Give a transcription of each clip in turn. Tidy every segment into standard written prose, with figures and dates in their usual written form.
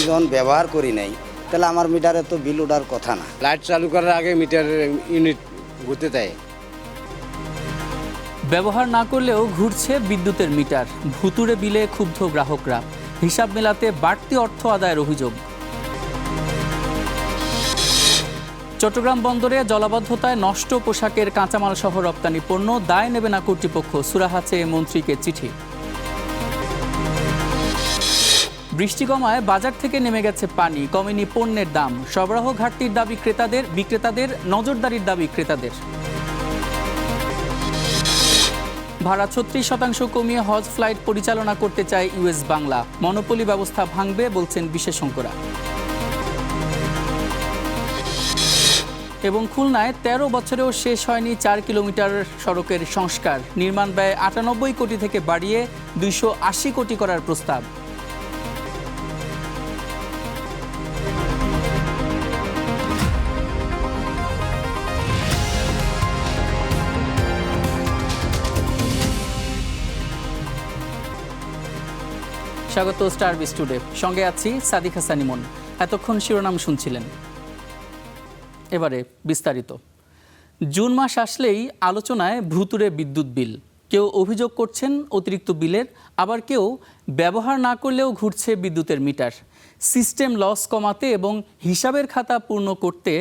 যখন ব্যবহার করি নাই তাহলে আমার মিটারে তো বিল ওঠার কথা না। লাইট চালু করার আগে মিটার ইউনিট ঘুরতে দেয়। ব্যবহার না করলেও ঘুরছে বিদ্যুতের মিটার, ভুতুড়ে বিলে ক্ষুব্ধ গ্রাহকরা, হিসাব মেলাতে বাড়তি অর্থ আদায়ের অভিযোগ। চট্টগ্রাম বন্দরে জলাবদ্ধতায় নষ্ট পোশাকের কাঁচামাল সহ রপ্তানি পণ্য দায় নেবে না কর্তৃপক্ষ, সুরাহা চেয়ে মন্ত্রীকে চিঠি। বৃষ্টি কমায় বাজার থেকে নেমে গেছে পানি, কমেনি পণ্যের দাম, সরবরাহ ঘাটতির দাবি বিক্রেতাদের, নজরদারির দাবি ক্রেতাদের। ভাড়া ৩৬% কমিয়ে হজ ফ্লাইট পরিচালনা করতে চায় ইউএস বাংলা, মনোপলি ব্যবস্থা ভাঙবে বলছেন বিশেষজ্ঞরা। এবং খুলনায় ১৩ বছরেও শেষ হয়নি ৪ কিলোমিটার সড়কের সংস্কার, নির্মাণ ব্যয় ৯৮ কোটি থেকে বাড়িয়ে ২৮০ কোটি করার প্রস্তাব। স্বাগত স্টার বিস টুডে, সঙ্গে আছি সাদিক হাসান ইমন। এতক্ষণ শিরোনাম শুনছিলেন, এবারে বিস্তারিত। জুন মাস আসলেই আলোচনায় ভুতুড়ে বিদ্যুৎ বিল। কেউ অভিযোগ করছেন অতিরিক্ত বিলের, আবার কেউ ব্যবহার না করলেও ঘুরছে বিদ্যুতের মিটার। সিস্টেম লস কমাতে এবং হিসাবের খাতা পূর্ণ করতে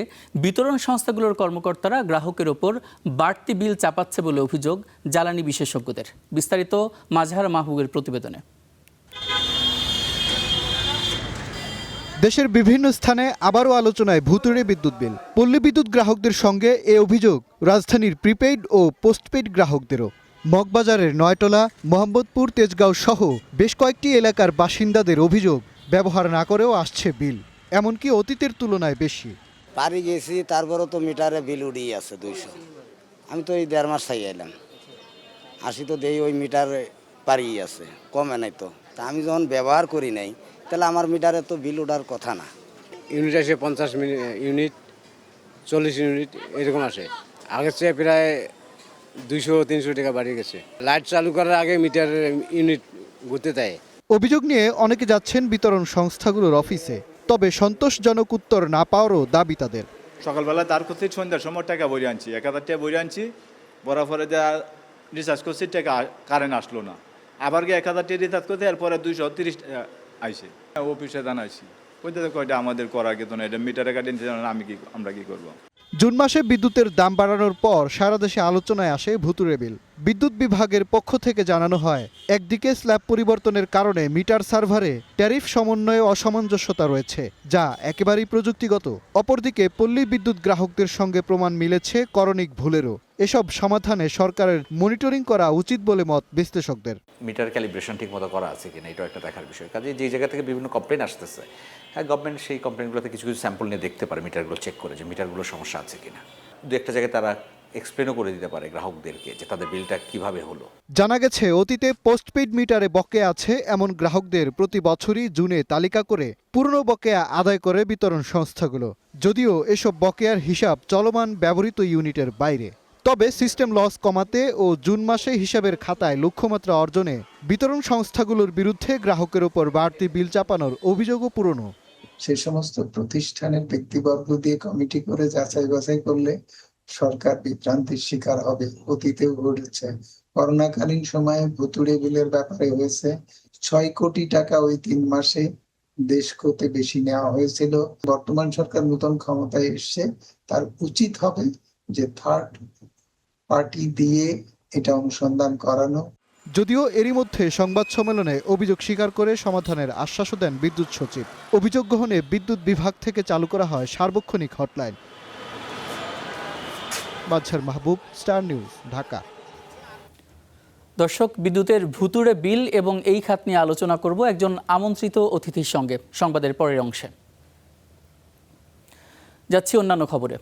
বিতরণ সংস্থাগুলোর কর্মকর্তারা গ্রাহকের ওপর বাড়তি বিল চাপাচ্ছে বলে অভিযোগ জ্বালানি বিশেষজ্ঞদের। বিস্তারিত মাজহার মাহবুবের প্রতিবেদনে। দেশের বিভিন্ন স্থানে আবারও আলোচনায় ভুতুড়ে বিদ্যুৎ বিল। পল্লী বিদ্যুৎ গ্রাহকদের সঙ্গে এ অভিযোগ রাজধানীর প্রিপেইড ও পোস্টপেইড গ্রাহকদেরও। মগবাজারের নয়টলা, মোহাম্মদপুর, তেজগাঁও সহ বেশ কয়েকটি এলাকার বাসিন্দাদের অভিযোগ ব্যবহার না করেও আসছে বিল, এমনকি অতীতের তুলনায় বেশি। পারি গেছি, তারপরও তো মিটারে বিল উঠিয়ে আছে 200। আমি তো এই 1.5 মাস চাই এলাম, আসি তো দেই ওই মিটারে পারিয়ে আছে, কমে নাই তো। তা আমি যখন ব্যবহার করি নাই তাহলে আমার মিটারে তো বিল ওঠার কথা না। ইউনিট আসে 50 ইউনিট, 40 ইউনিট এরকম আসে। আগের চেয়ে প্রায় 200-300 টাকা বাড়িয়ে গেছে। লাইট চালু করার আগে মিটার ইউনিট ঘুরতে দেয়। অভিযোগ নিয়ে অনেকে যাচ্ছেন বিতরণ সংস্থাগুলোর অফিসে, তবে সন্তোষজনক উত্তর না পাওয়ারও দাবি তাদের। সকালবেলা তার করছি, সন্ধ্যার সময় টাকা বই আনছি, 1000 টাকা বই আনছি, বরার পরে যা রিচার্জ করছি টাকা কারেন্ট আসলো না। আবার গিয়ে 1000 টাকা রিচার্জ করতে, এরপরে 230 আইসে। অফিসে জানাইছি, ওইটা কয়টা আমাদের করার কিন্তু না, এটা মিটারে কাটিয়ে আমরা কি করবো। জুন মাসে বিদ্যুতের দাম বাড়ানোর পর সারা দেশে আলোচনায় আসে ভুতুড়ে বিল। বিদ্যুৎ বিভাগের পক্ষ থেকে জানানো হয়, একদিকে স্ল্যাব পরিবর্তনের কারণে মিটার সার্ভারে ট্যারিফ সমন্বয়ে অসামঞ্জস্যতা রয়েছে, যা একেবারেই প্রযুক্তিগত। অপরদিকে পল্লী বিদ্যুৎ গ্রাহকদের সঙ্গে প্রমাণ মিলেছে করণিক ভুলেরও। এসব সমাধানে সরকারের মনিটরিং করা উচিত বলে মত বিশ্লেষকদের। মিটার ক্যালিব্রেশন ঠিক মতো করা আছে কিনা, এটাও একটা দেখার বিষয়। কাজে যে জায়গা থেকে বিভিন্ন কমপ্লেন আসতেছে, হ্যাঁ, গভর্নমেন্ট সেই কমপ্লেনগুলোতে কিছু কিছু স্যাম্পল নিয়ে দেখতে পারে, মিটারগুলো চেক করে যে মিটারগুলোর সমস্যা আছে কিনা। দু একটা জায়গায় তারা এক্সপ্লেনও করে দিতে পারে গ্রাহকদেরকে যে তাদের বিলটা কিভাবে হলো। জানা গেছে, অতীতে পোস্টপেইড মিটারে বকেয়া আছে এমন গ্রাহকদের প্রতি বছরই জুনে তালিকা করে পুরনো বকেয়া আদায় করে বিতরণ সংস্থাগুলো, যদিও এসব বকেয়ার হিসাব চলমান ব্যবহৃত ইউনিটের বাইরে। তবে সিস্টেম লস কমাতে ও জুন মাসে হিসাবের খাতায় লক্ষ্যমাত্রা অর্জনে বিতরণ সংস্থাগুলোর বিরুদ্ধে গ্রাহকের ওপর বাড়তি বিল চাপানোর অভিযোগও পুরনো। সে সমস্ত প্রতিষ্ঠানের ব্যক্তিবর্গ দিয়ে কমিটি করে যাচাই বাছাই করলে সরকার বিভ্রান্তির শিকার হবে। অতীতেও ঘটেছে, করোনাকালীন সময়ে ভুতুড়ে বিলের ব্যাপারে হয়েছে। 6 কোটি টাকা ওই 3 মাসে দেশ কোতে বেশি নেওয়া হয়েছিল। বর্তমান সরকার নতুন ক্ষমতায় এসছে, তার উচিত হবে যে থার্ড পার্টি দিয়ে এটা অনুসন্ধান করানো। যদিও এরই মধ্যে সংবাদ সম্মেলনে অভিযোগ স্বীকার করে সমাধানের আশ্বাসও দেন বিদ্যুৎ সচিব। অভিযোগ গ্রহণে বিদ্যুৎ বিভাগ থেকে চালু করা হয় সার্বক্ষণিক হটলাইন। মাজহার মাহবুব, স্টার নিউজ, ঢাকা। দর্শক, বিদ্যুতের ভুতুড়ে বিল এবং এই খাত নিয়ে আলোচনা করব একজন আমন্ত্রিত অতিথির সঙ্গে সংবাদের পরের অংশে। যাচ্ছি অন্যান্য খবরে।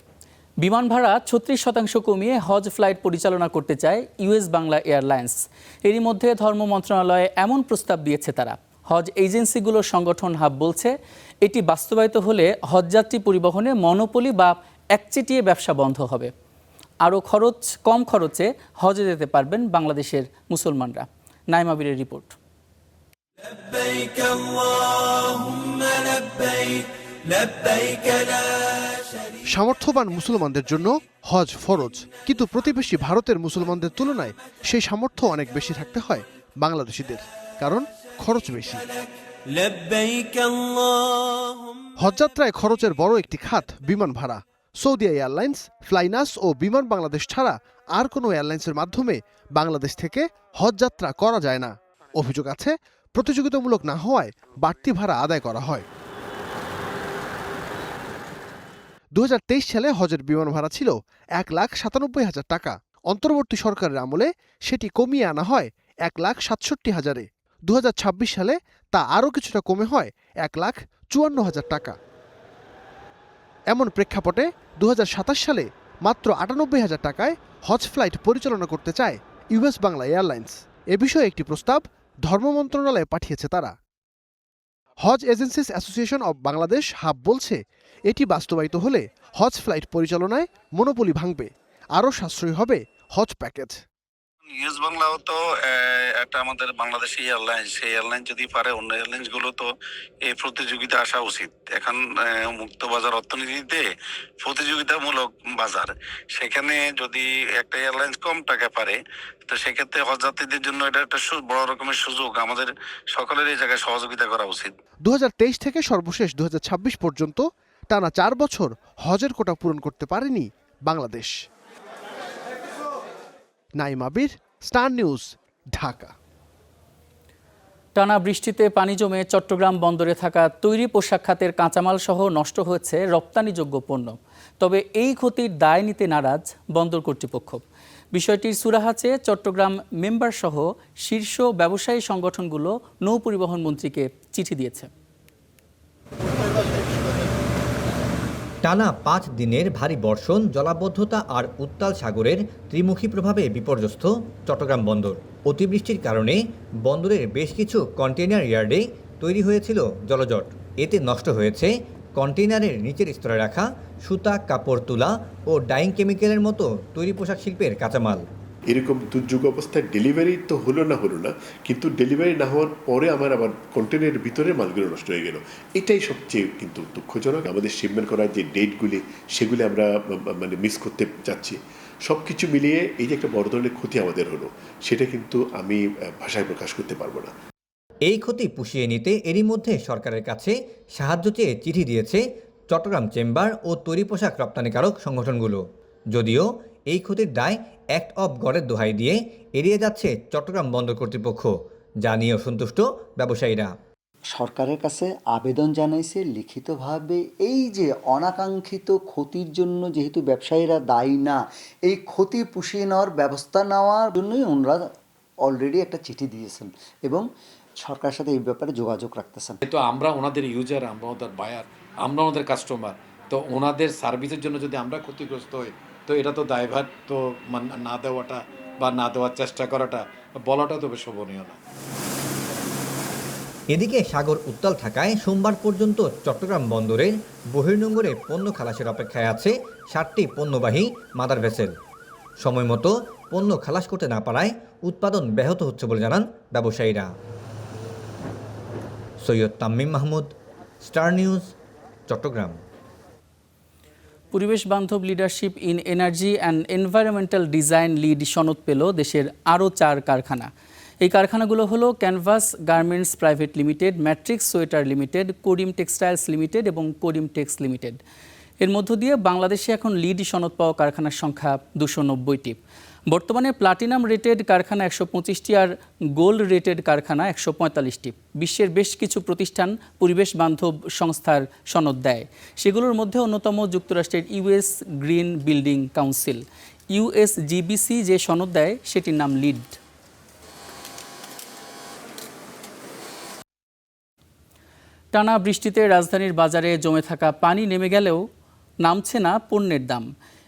বিমান ভাড়া ৩৬% কমিয়ে হজ ফ্লাইট পরিচালনা করতে চায় ইউএস বাংলা এয়ারলাইন্স। এরই মধ্যে ধর্ম মন্ত্রণালয়ে এমন প্রস্তাব দিয়েছে তারা। হজ এজেন্সিগুলোর সংগঠন হাব বলছে, এটি বাস্তবায়িত হলে হজযাত্রী পরিবহনে মনোপলি বা একচেটিয়া ব্যবসা বন্ধ হবে। আরও কম খরচে হজে যেতে পারবেন বাংলাদেশের মুসলমানরা। নাইমা বীরের রিপোর্ট। সামর্থ্যবান মুসলমানদের জন্য হজ ফরজ, কিন্তু প্রতিবেশী ভারতের মুসলমানদের তুলনায় সেই সামর্থ্য অনেক বেশি থাকতে হয় বাংলাদেশিদের, কারণ খরচ বেশি। হজযাত্রায় খরচের বড় একটি খাত বিমান ভাড়া। সৌদি এয়ারলাইন্স, ফ্লাইনাস ও বিমান বাংলাদেশ ছাড়া আর কোনো এয়ারলাইন্সের মাধ্যমে বাংলাদেশ থেকে হজযাত্রা করা যায় না। অভিযোগ আছে, প্রতিযোগিতামূলক না হওয়ায় বাড়তি ভাড়া আদায় করা হয়। 2023 সালে হজের বিমান ভাড়া ছিল 1,97,000 টাকা। অন্তর্বর্তী সরকারের আমলে সেটি কমিয়ে আনা হয় 1,67,000-এ। 2026 সালে তা আরও কিছুটা কমে হয় 1,54,000 টাকা। এমন প্রেক্ষাপটে 2027 সালে মাত্র 98,000 টাকায় হজ ফ্লাইট পরিচালনা করতে চায় ইউএস বাংলা এয়ারলাইন্স। এ বিষয়ে একটি প্রস্তাব ধর্ম মন্ত্রণালয়ে পাঠিয়েছে তারা। Hajj agencies association of Bangladesh HAAB বলছে, এটি বাস্তবায়িত হলে হজ ফ্লাইট পরিচালনায় মনোপলি ভাঙবে, আরও সাশ্রয়ী হবে হজ প্যাকেজ। ইউএস বাংলাও তো একটা আমাদের বাংলাদেশি এয়ারলাইন্স, সেই এয়ারলাইন্স যদি পারে অন্য এয়ারলাইন্স গুলো তো এই প্রতিযোগিতা আসা উচিত। এখন মুক্ত বাজার অর্থনীতিতে প্রতিযোগিতামূলক বাজার, সেখানে যদি একটা এয়ারলাইন্স কম টাকা পারে তো সেক্ষেত্রে হজযাত্রীদের জন্য এটা একটা বড় রকমের সুযোগ। আমাদের সকলের এই জায়গায় সহযোগিতা করা উচিত। 2023 থেকে সর্বশেষ 2026 পর্যন্ত টানা 4 বছর হজের কোটা পূরণ করতে পারেনি বাংলাদেশ। নাইম আবির, স্টার নিউজ, ঢাকা। টানা বৃষ্টিতে পানি জমে চট্টগ্রাম বন্দরে থাকা তৈরি পোশাক খাতের কাঁচামাল সহ নষ্ট হয়েছে রপ্তানিযোগ্য পণ্য। তবে এই ক্ষতির দায় নিতে নারাজ বন্দর কর্তৃপক্ষ। বিষয়টির সুরাহা চেয়ে চট্টগ্রাম মেম্বার সহ শীর্ষ ব্যবসায়ী সংগঠনগুলো নৌ পরিবহন মন্ত্রীকে চিঠি দিয়েছে। টানা 5 দিনের ভারী বর্ষণ, জলাবদ্ধতা আর উত্তাল সাগরের ত্রিমুখী প্রভাবে বিপর্যস্ত চট্টগ্রাম বন্দর। অতিবৃষ্টির কারণে বন্দরের বেশ কিছু কন্টেইনার ইয়ার্ডে তৈরি হয়েছিল জলজট। এতে নষ্ট হয়েছে কন্টেইনারের নিচের স্তরে রাখা সুতা, কাপড় তুলা ও ডাইং কেমিক্যালের মতো তৈরি পোশাক শিল্পের কাঁচামাল। এরকম দুর্যোগ অবস্থায় ডেলিভারি তো হলো না, কিন্তু ডেলিভারি না হওয়ার পরে আবার কন্টেনারের ভিতরে মালগুলো নষ্ট হয়ে গেল। এটাই সবচেয়ে কিন্তু দুঃখজনক। আমাদের শিপমেন্ট করার যে ডেটগুলি সেগুলি আমরা মিস করতে যাচ্ছি। সব কিছু মিলিয়ে এই যে একটা বড় ধরনের ক্ষতি আমাদের হলো, সেটা কিন্তু আমি ভাষায় প্রকাশ করতে পারবো না। এই ক্ষতি পুষিয়ে নিতে এরই মধ্যে সরকারের কাছে সাহায্য চেয়ে চিঠি দিয়েছে চট্টগ্রাম চেম্বার ও তৈরি পোশাক রপ্তানিকারক সংগঠনগুলো। যদিও এই ক্ষতির দায় অ্যাক্ট অফ গডের দোহাই দিয়ে এড়িয়ে যাচ্ছে চট্টগ্রাম বন্দর কর্তৃপক্ষ, যা নিয়ে অসন্তুষ্ট ব্যবসায়ীরা। সরকারের কাছে আবেদন জানাইছে লিখিতভাবে, এই যে অনাকাঙ্ক্ষিত ক্ষতির জন্য যেহেতু ব্যবসায়ীরা দায়ী না, এই ক্ষতি পুষিয়ে নেওয়ার ব্যবস্থা নেওয়ার জন্যই ওনারা অলরেডি একটা চিঠি দিয়েছেন এবং সরকারের সাথে এই ব্যাপারে যোগাযোগ রাখতেছেন। তো আমরা ওনাদের ইউজার, আমরা ওদের বায়ার, আমরা ওনাদের কাস্টমার, তো ওনাদের সার্ভিসের জন্য যদি আমরা ক্ষতিগ্রস্ত হই তো এটা তো দায়ভার তো না দেওয়াটা বা না দেওয়ার চেষ্টা করাটা, বলাটা তো শোভনীয় না। এদিকে সাগর উত্তাল থাকায় সোমবার পর্যন্ত চট্টগ্রাম বন্দরের বহির্নোঙরে পণ্য খালাসের অপেক্ষায় আছে 7টি পণ্যবাহী মাদার ভেসেল। সময় মতো পণ্য খালাস করতে না পারায় উৎপাদন ব্যাহত হচ্ছে বলে জানান ব্যবসায়ীরা। Syed Tamim Mahmud, Star News, Chattogram. পরিবেশ বান্ধব leadership in energy and environmental design LEED সনদ পেল দেশের আরও 4 কারখানা। এই কারখানাগুলো হলো Canvas garments private limited, Matrix sweater limited, Kodim textiles limited এবং কোডিম টেক্স লিমিটেড। এর মধ্য দিয়ে বাংলাদেশে এখন লিড সনদ পাওয়া কারখানার সংখ্যা 290টি। বর্তমানে প্লাটিনাম রেটেড কারখানা 125টি আর গোল্ড রেটেড কারখানা 145টি। বিশ্বের বেশ কিছু প্রতিষ্ঠান পরিবেশ বান্ধব সংস্থার সনদ দেয়। সেগুলোর মধ্যে অন্যতম যুক্তরাষ্ট্রের US green building council, USGBC যে সনদ দেয় সেটির নাম লিড। টানা বৃষ্টিতে রাজধানীর বাজারে জমে থাকা পানি নেমে গেলেও নামছে না পণ্যের দাম।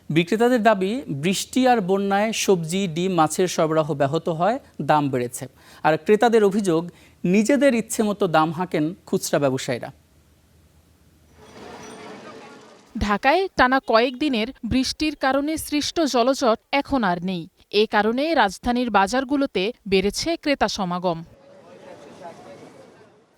বিক্রেতাদের দাবি, বৃষ্টি আর বন্যায় সবজি, ডিম, মাছের সরবরাহ ব্যাহত হয়, দাম বেড়েছে। আর ক্রেতাদের অভিযোগ, নিজেদের ইচ্ছে মতো দাম হাঁকেন খুচরা ব্যবসায়ীরা। ঢাকায় টানা কয়েকদিনের বৃষ্টির কারণে সৃষ্ট জলজট এখন আর নেই। এ কারণে রাজধানীর বাজারগুলোতে বেড়েছে ক্রেতা সমাগম।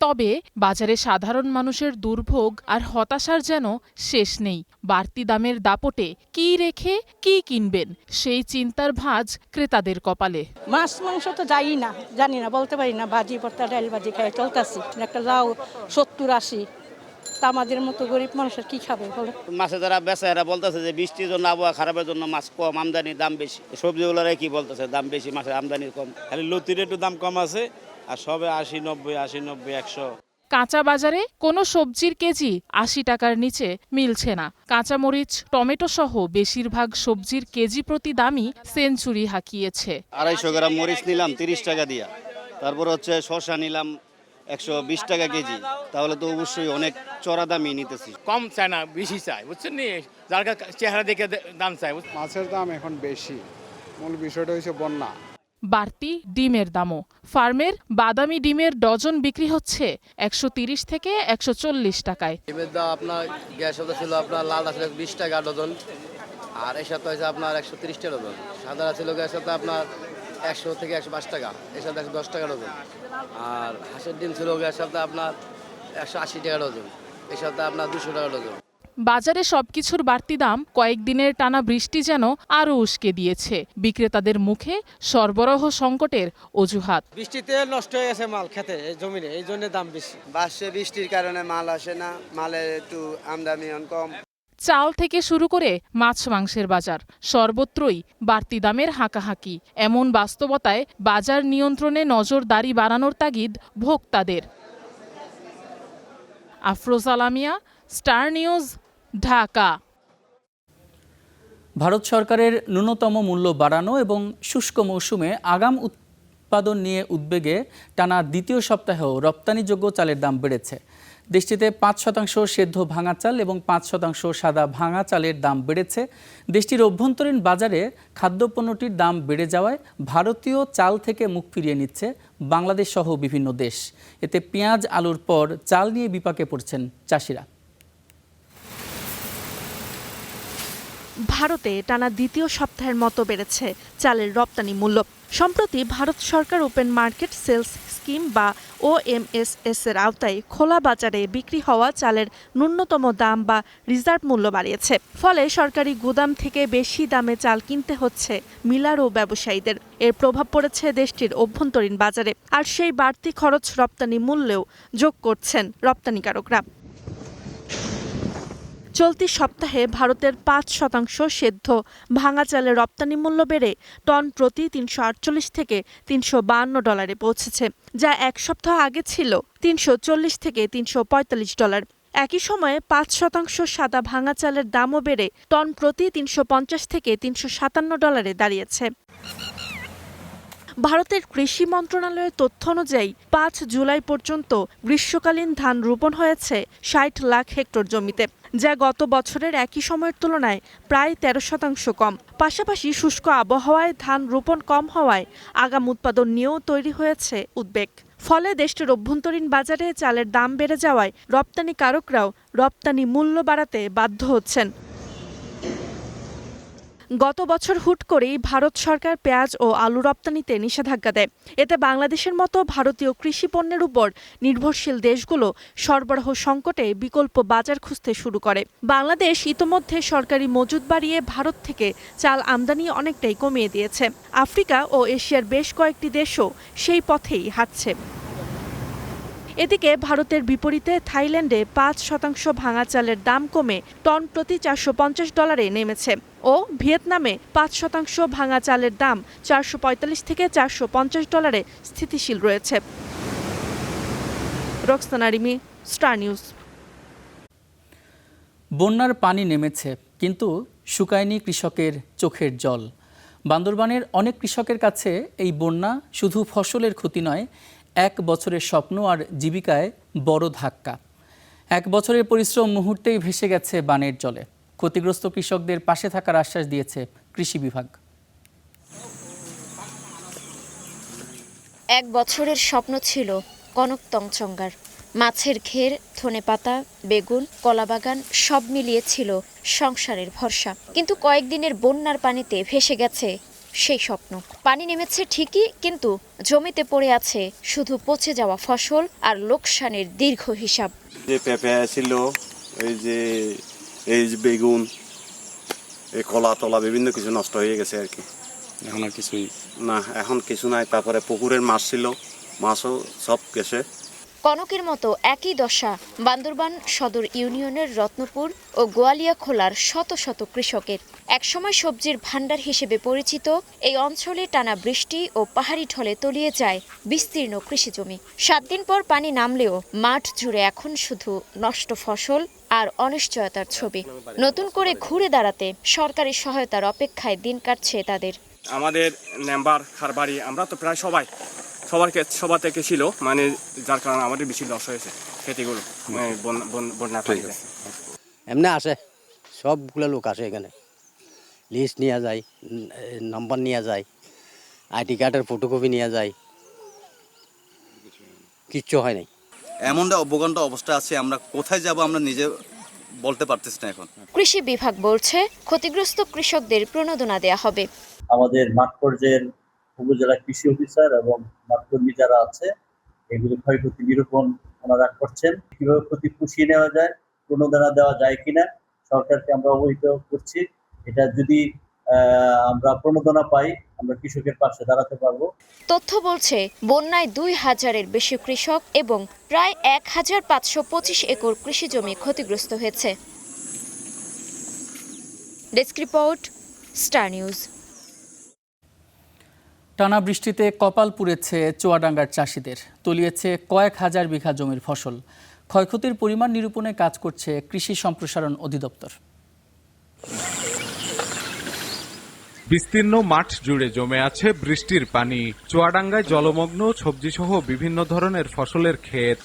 তবে বাজারে সাধারণ মানুষের দুর্ভোগ আর হতাশার যেন শেষ নেই। বাড়তি দামের দাপটে কি রেখে কি কিনবেন সেই চিন্তার ভাঁজ ক্রেতাদের কপালে। মাছ মাংস তো যাই না, জানি না, বলতে পারি না। ভাজি ভর্তা ডাল ভাজি খাই চলতেছি, একটা লাউ 70-80, তা আমাদের মতো গরিব মানুষের কি খাবে বলে। মাছে যারা বেচে এরা বলতেছে যে বৃষ্টির জন্য, আবহাওয়া খারাপের জন্য মাছ কম, আমদানির দাম বেশি। সবজিগুলোর কি বলতেছে দাম বেশি, মাছের আমদানি কম। খালি লতির একটু দাম কম আছে, আর সবে 80-90, 100। কাঁচা বাজারে কোনো সবজির কেজি 80 টাকার নিচে মিলছে না। কাঁচামরিচ, টমেটো সহ বেশিরভাগ সবজির কেজি প্রতি দামই সেঞ্চুরি হাঁকিয়েছে। 250 গ্রাম মরিচ নিলাম 30 টাকা দিয়া, তারপর হচ্ছে শসা নিলাম 120 টাকা কেজি, তাহলে তো অবশ্যই অনেক চড়া দামই নিতেছি। কম চায় না, বেশি চায়, বুঝছেন নি, যার চেহারা দেখে দাম চায়। মাছের দাম এখন বেশি, মূল বিষয়টা হচ্ছে বন্যা। বাড়তি ডিমের দামও। ফার্মের বাদামি ডিমের ডজন বিক্রি হচ্ছে 130 থেকে 140 টাকায়। ডিমের দাম আপনার গ্যাস ছিল আপনার লাল ছিল 20 টাকা ডজন, আর এই সাথে হয়েছে আপনার 130 টাকা ডজন। সাদা ছিল গ্যাস সাথে আপনার 100 থেকে 105 টাকা, এর সাথে 110 টাকা ডজন। আর হাঁসের ডিম ছিল গ্যাস সাথে আপনার 180 টাকা ডজন, এর সাথে আপনার 200 টাকা ডজন। বাজারে সবকিছুর বাড়তি দাম কয়েকদিনের টানা বৃষ্টি যেন আরও উস্কে দিয়েছে বিক্রেতাদের মুখে সরবরাহ সংকটের অজুহাত। বৃষ্টিতে নষ্ট হয়ে গেছে মাল খেতে, এই জমিনে, এই জন্য দাম বেশি। বাসে বৃষ্টির কারণে মাল আসে না, মালের একটু আমদানি কম। চাল থেকে শুরু করে মাছ মাংসের বাজার সর্বত্রই বাড়তি দামের হাঁকাহাঁকি। এমন বাস্তবতায় বাজার নিয়ন্ত্রণে নজরদারি বাড়ানোর তাগিদ ভোক্তাদের। Afroza Lamia, Star News, Dhaka. ভারত সরকারের ন্যূনতম মূল্য বাড়ানো এবং শুষ্ক মৌসুমে আগাম উৎপাদন নিয়ে উদ্বেগে টানা দ্বিতীয় সপ্তাহেও রপ্তানিযোগ্য চালের দাম বেড়েছে। দেশটিতে 5% সেদ্ধ ভাঙা চাল এবং 5% সাদা ভাঙা চালের দাম বেড়েছে। দেশটির অভ্যন্তরীণ বাজারে খাদ্যপণ্যটির দাম বেড়ে যাওয়ায় ভারতীয় চাল থেকে মুখ ফিরিয়ে নিচ্ছে বাংলাদেশ সহ বিভিন্ন দেশ। এতে পেঁয়াজ আলুর পর চাল নিয়ে বিপাকে পড়ছেন চাষিরা। ভারতে টানা দ্বিতীয় সপ্তাহের মতো বেড়েছে চালের রপ্তানি মূল্য। সম্প্রতি ভারত সরকার ওপেন মার্কেট সেলস স্কিম বা OMSS এর আওতায় খোলা বাজারে বিক্রি হওয়া চালের ন্যূনতম দাম বা রিজার্ভ মূল্য বাড়িয়েছে। ফলে সরকারি গুদাম থেকে বেশি দামে চাল কিনতে হচ্ছে মিলার ও ব্যবসায়ীদের। এর প্রভাব পড়েছে দেশটির অভ্যন্তরীণ বাজারে, আর সেই বাড়তি খরচ রপ্তানি মূল্যেও যোগ করছেন রপ্তানিকারকরা। চলতি সপ্তাহে ভারতের 5% সেদ্ধ ভাঙা চালের রপ্তানি মূল্য বেড়ে টন প্রতি 348 থেকে $352 পৌঁছেছে, যা এক সপ্তাহ আগে ছিল 340 থেকে $345। একই সময়ে 5% সাদা ভাঙা চালের দামও বেড়ে টন প্রতি 350 থেকে $357 দাঁড়িয়েছে। ভারতের কৃষি মন্ত্রণালয়ের তথ্য অনুযায়ী 5 জুলাই পর্যন্ত গ্রীষ্মকালীন ধান রোপণ হয়েছে 60 লাখ হেক্টর জমিতে, যা গত বছরের একই সময়ের তুলনায় প্রায় 13% কম। পাশাপাশি শুষ্ক আবহাওয়ায় ধান রোপণ কম হওয়ায় আগাম উৎপাদন নিয়েও তৈরি হয়েছে উদ্বেগ। ফলে দেশটির অভ্যন্তরীণ বাজারে চালের দাম বেড়ে যাওয়ায় রপ্তানিকারকরাও রপ্তানি মূল্য বাড়াতে বাধ্য হচ্ছেন। গত বছর হুট করেই ভারত সরকার পেঁয়াজ ও আলু রপ্তানিতে নিষেধাজ্ঞা দেয়। এতে বাংলাদেশের মতো ভারতীয় কৃষি পণ্যের উপর নির্ভরশীল দেশগুলো সরবরাহ সংকটে বিকল্প বাজার খুঁজতে শুরু করে। বাংলাদেশ ইতোমধ্যে সরকারি মজুদ বাড়িয়ে ভারত থেকে চাল আমদানি অনেকটাই কমিয়ে দিয়েছে। আফ্রিকা ও এশিয়ার বেশ কয়েকটি দেশও সেই পথেই হাঁটছে। এদিকে ভারতের বিপরীতে থাইল্যান্ডে 5% ভাঙা চালের দাম কমে টন প্রতি $450 নেমেছে ও ভিয়েতনামে 5% ভাঙা চালের দাম $445 থেকে $450 স্থিতিশীল রয়েছে। Roksana Rimi, star news. বন্যার পানি নেমেছে, কিন্তু শুকায়নি কৃষকের চোখের জল। বান্দরবানের অনেক কৃষকের কাছে এই বন্যা শুধু ফসলের ক্ষতি নয়, 1 বছরের স্বপ্ন আর জীবিকায় বড় ধাক্কা। 1 বছরের পরিশ্রম মুহূর্তেই ভেসে গেছে বানের জলে। ক্ষতিগ্রস্ত কৃষকদের পাশে থাকার আশ্বাস দিয়েছে কৃষি বিভাগ। 1 বছরের স্বপ্ন ছিল কনক তংচঙ্গার। মাছের ঘের, ধনেপাতা, বেগুন, কলাবাগান সব মিলিয়ে ছিল সংসারের ভরসা। কিন্তু কয়েকদিনের বন্যার পানিতে ভেসে গেছে সেই স্বপ্ন। পানি নেমেছে ঠিকই, কিন্তু জমিতে পড়ে আছে শুধু পচে যাওয়া ফসল আর লোকসানের দীর্ঘ হিসাব। যে পেঁপে ছিল, এই যে বেগুন, এই কলা তলা বিভিন্ন কিছু নষ্ট হয়ে গেছে আর কি। এখন আর কিছুই না, এখন কিছু নাই। তারপরে পুকুরের মাছ ছিল, মাছও সব গেছে। কনকের মতো একই দশা বান্দরবান সদর ইউনিয়নের রত্নপুর ও গোয়ালিয়াখোলার শত শত কৃষকের। একসময় সবজির ভাণ্ডার হিসেবে পরিচিত এই অঞ্চলে টানা বৃষ্টি ও পাহাড়ি ঢলে তলিয়ে যায় বিস্তীর্ণ কৃষিজমি। 7 দিন পর পানি নামলেও মাঠ জুড়ে এখন শুধু নষ্ট ফসল আর অনিশ্চয়তার ছবি। নতুন করে ঘুরে দাঁড়াতে সরকারি সহায়তার অপেক্ষায় দিন কাটছে তাদের। আমাদের মেম্বার খারবাড়ি আমরা তো প্রায় সবার থেকে ছিল, মানে যার কারণে আমাদের বেশি লস হয়েছে ক্ষতিগুলো বন্যা পানিতে। এমনি আসে, সবগুলো লোক আসে এখানে, লিস্ট নিয়ে যায়, নাম্বার নিয়ে যায়, আইডি কার্ডের ফটোকপি নিয়ে যায়, কিচ্ছু হয় নাই। এমনটা অবগণ্ড অবস্থা আছে, আমরা কোথায় যাব আমরা নিজে বলতে পারতেছি না এখন। কৃষি বিভাগ বলছে ক্ষতিগ্রস্ত কৃষকদের প্রণোদনা দেয়া হবে। আমাদের মাঠ পর্যায়ের উপজেলা কৃষি অফিসার এবং মাঠকর্মী যারা আছে, এগুলো ক্ষয়ক্ষতি নিরূপণ ওনারা করছেন। কিভাবে ক্ষতি পুষিয়ে নেওয়া যায়, প্রণোদনা দেওয়া যায় কিনা সরকারকে আমরা অবহিত করছি। এটা যদি আমরা প্রণোদনা পাই, আমরা কৃষকের পাশে দাঁড়াতে পারবো। তথ্য বলছে বন্যায় 2000-এর বেশি কৃষক এবং প্রায় 1525 একর কৃষিজমি ক্ষতিগ্রস্ত হয়েছে। Desk report, star news. টানা বৃষ্টিতে কপাল পুড়েছে চুয়াডাঙ্গার চাষিদের, তলিয়েছে কয়েক হাজার বিঘা জমির ফসল। ক্ষয়ক্ষতির পরিমাণ নিরূপণে কাজ করছে কৃষি সম্প্রসারণ অধিদপ্তর। বিস্তীর্ণ মাঠ জুড়ে জমে আছে বৃষ্টির পানি। চুয়াডাঙ্গায় জলমগ্ন সবজিসহ বিভিন্ন ধরনের ফসলের ক্ষেত।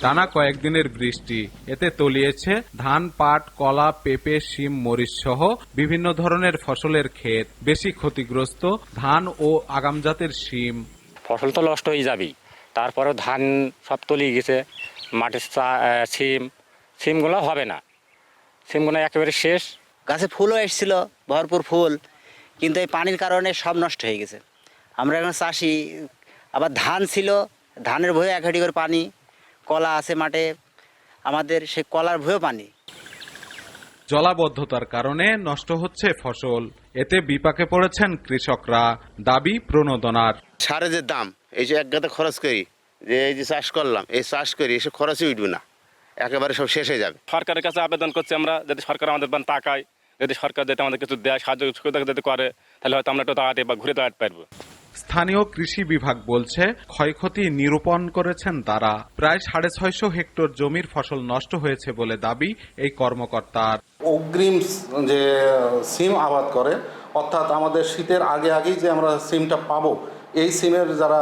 টানা কয়েকদিনের বৃষ্টি, এতে তলিয়েছে ধান, পাট, কলা, পেঁপে, শিম, মরিচ সহ বিভিন্ন ধরনের ফসলের ক্ষেত। বেশি ক্ষতিগ্রস্ত ধান ও আগাম জাতের শিম। ফসল তো নষ্ট হয়ে যাবেই, তারপরে ধান সব তলিয়ে গেছে। মাঠের সিমগুলো হবে না, সিমগুলো একেবারে শেষ। গাছে ফুলও এসেছিল, ভরপুর ফুল, কিন্তু এই পানির কারণে সব নষ্ট হয়ে গেছে। আমরা এখন চাষি, আবার ধান ছিল, ধানের ভয়ে এক হাঁটি করে পানি, কলা আছে মাঠে আমাদের, সেই কলার ভয়েও পানি। জলাবদ্ধতার কারণে নষ্ট হচ্ছে ফসল, এতে বিপাকে পড়েছেন কৃষকরা। দাবি প্রণোদনার। সারে যে দাম, এই যে এক গাদা খরচ করি, যে এই যে চাষ করলাম, এই চাষ করি এসব খরচই উঠবে না, একেবারে সব শেষ হয়ে যাবে। সরকারের কাছে আবেদন করছি আমরা, যদি সরকার আমাদের তাকায়, যদি সরকার যাতে আমাদের কিছু দেয়, সাহায্য যদি করে, তাহলে হয়তো আমরা একটু তাড়াতাড়ি বা ঘুরে দাঁড়াতে পারবো। স্থানীয় কৃষি বিভাগ বলছে ক্ষয়ক্ষতি নিরূপণ করেছেন তারা। প্রায় 650 হেক্টর জমির ফসল নষ্ট হয়েছে বলে দাবি এই কর্মকর্তার। অগ্রিম যে সিম আবাদ করে, অর্থাৎ আমাদের শীতের আগেই যে আমরা সিমটা পাবো, এই সিমের যারা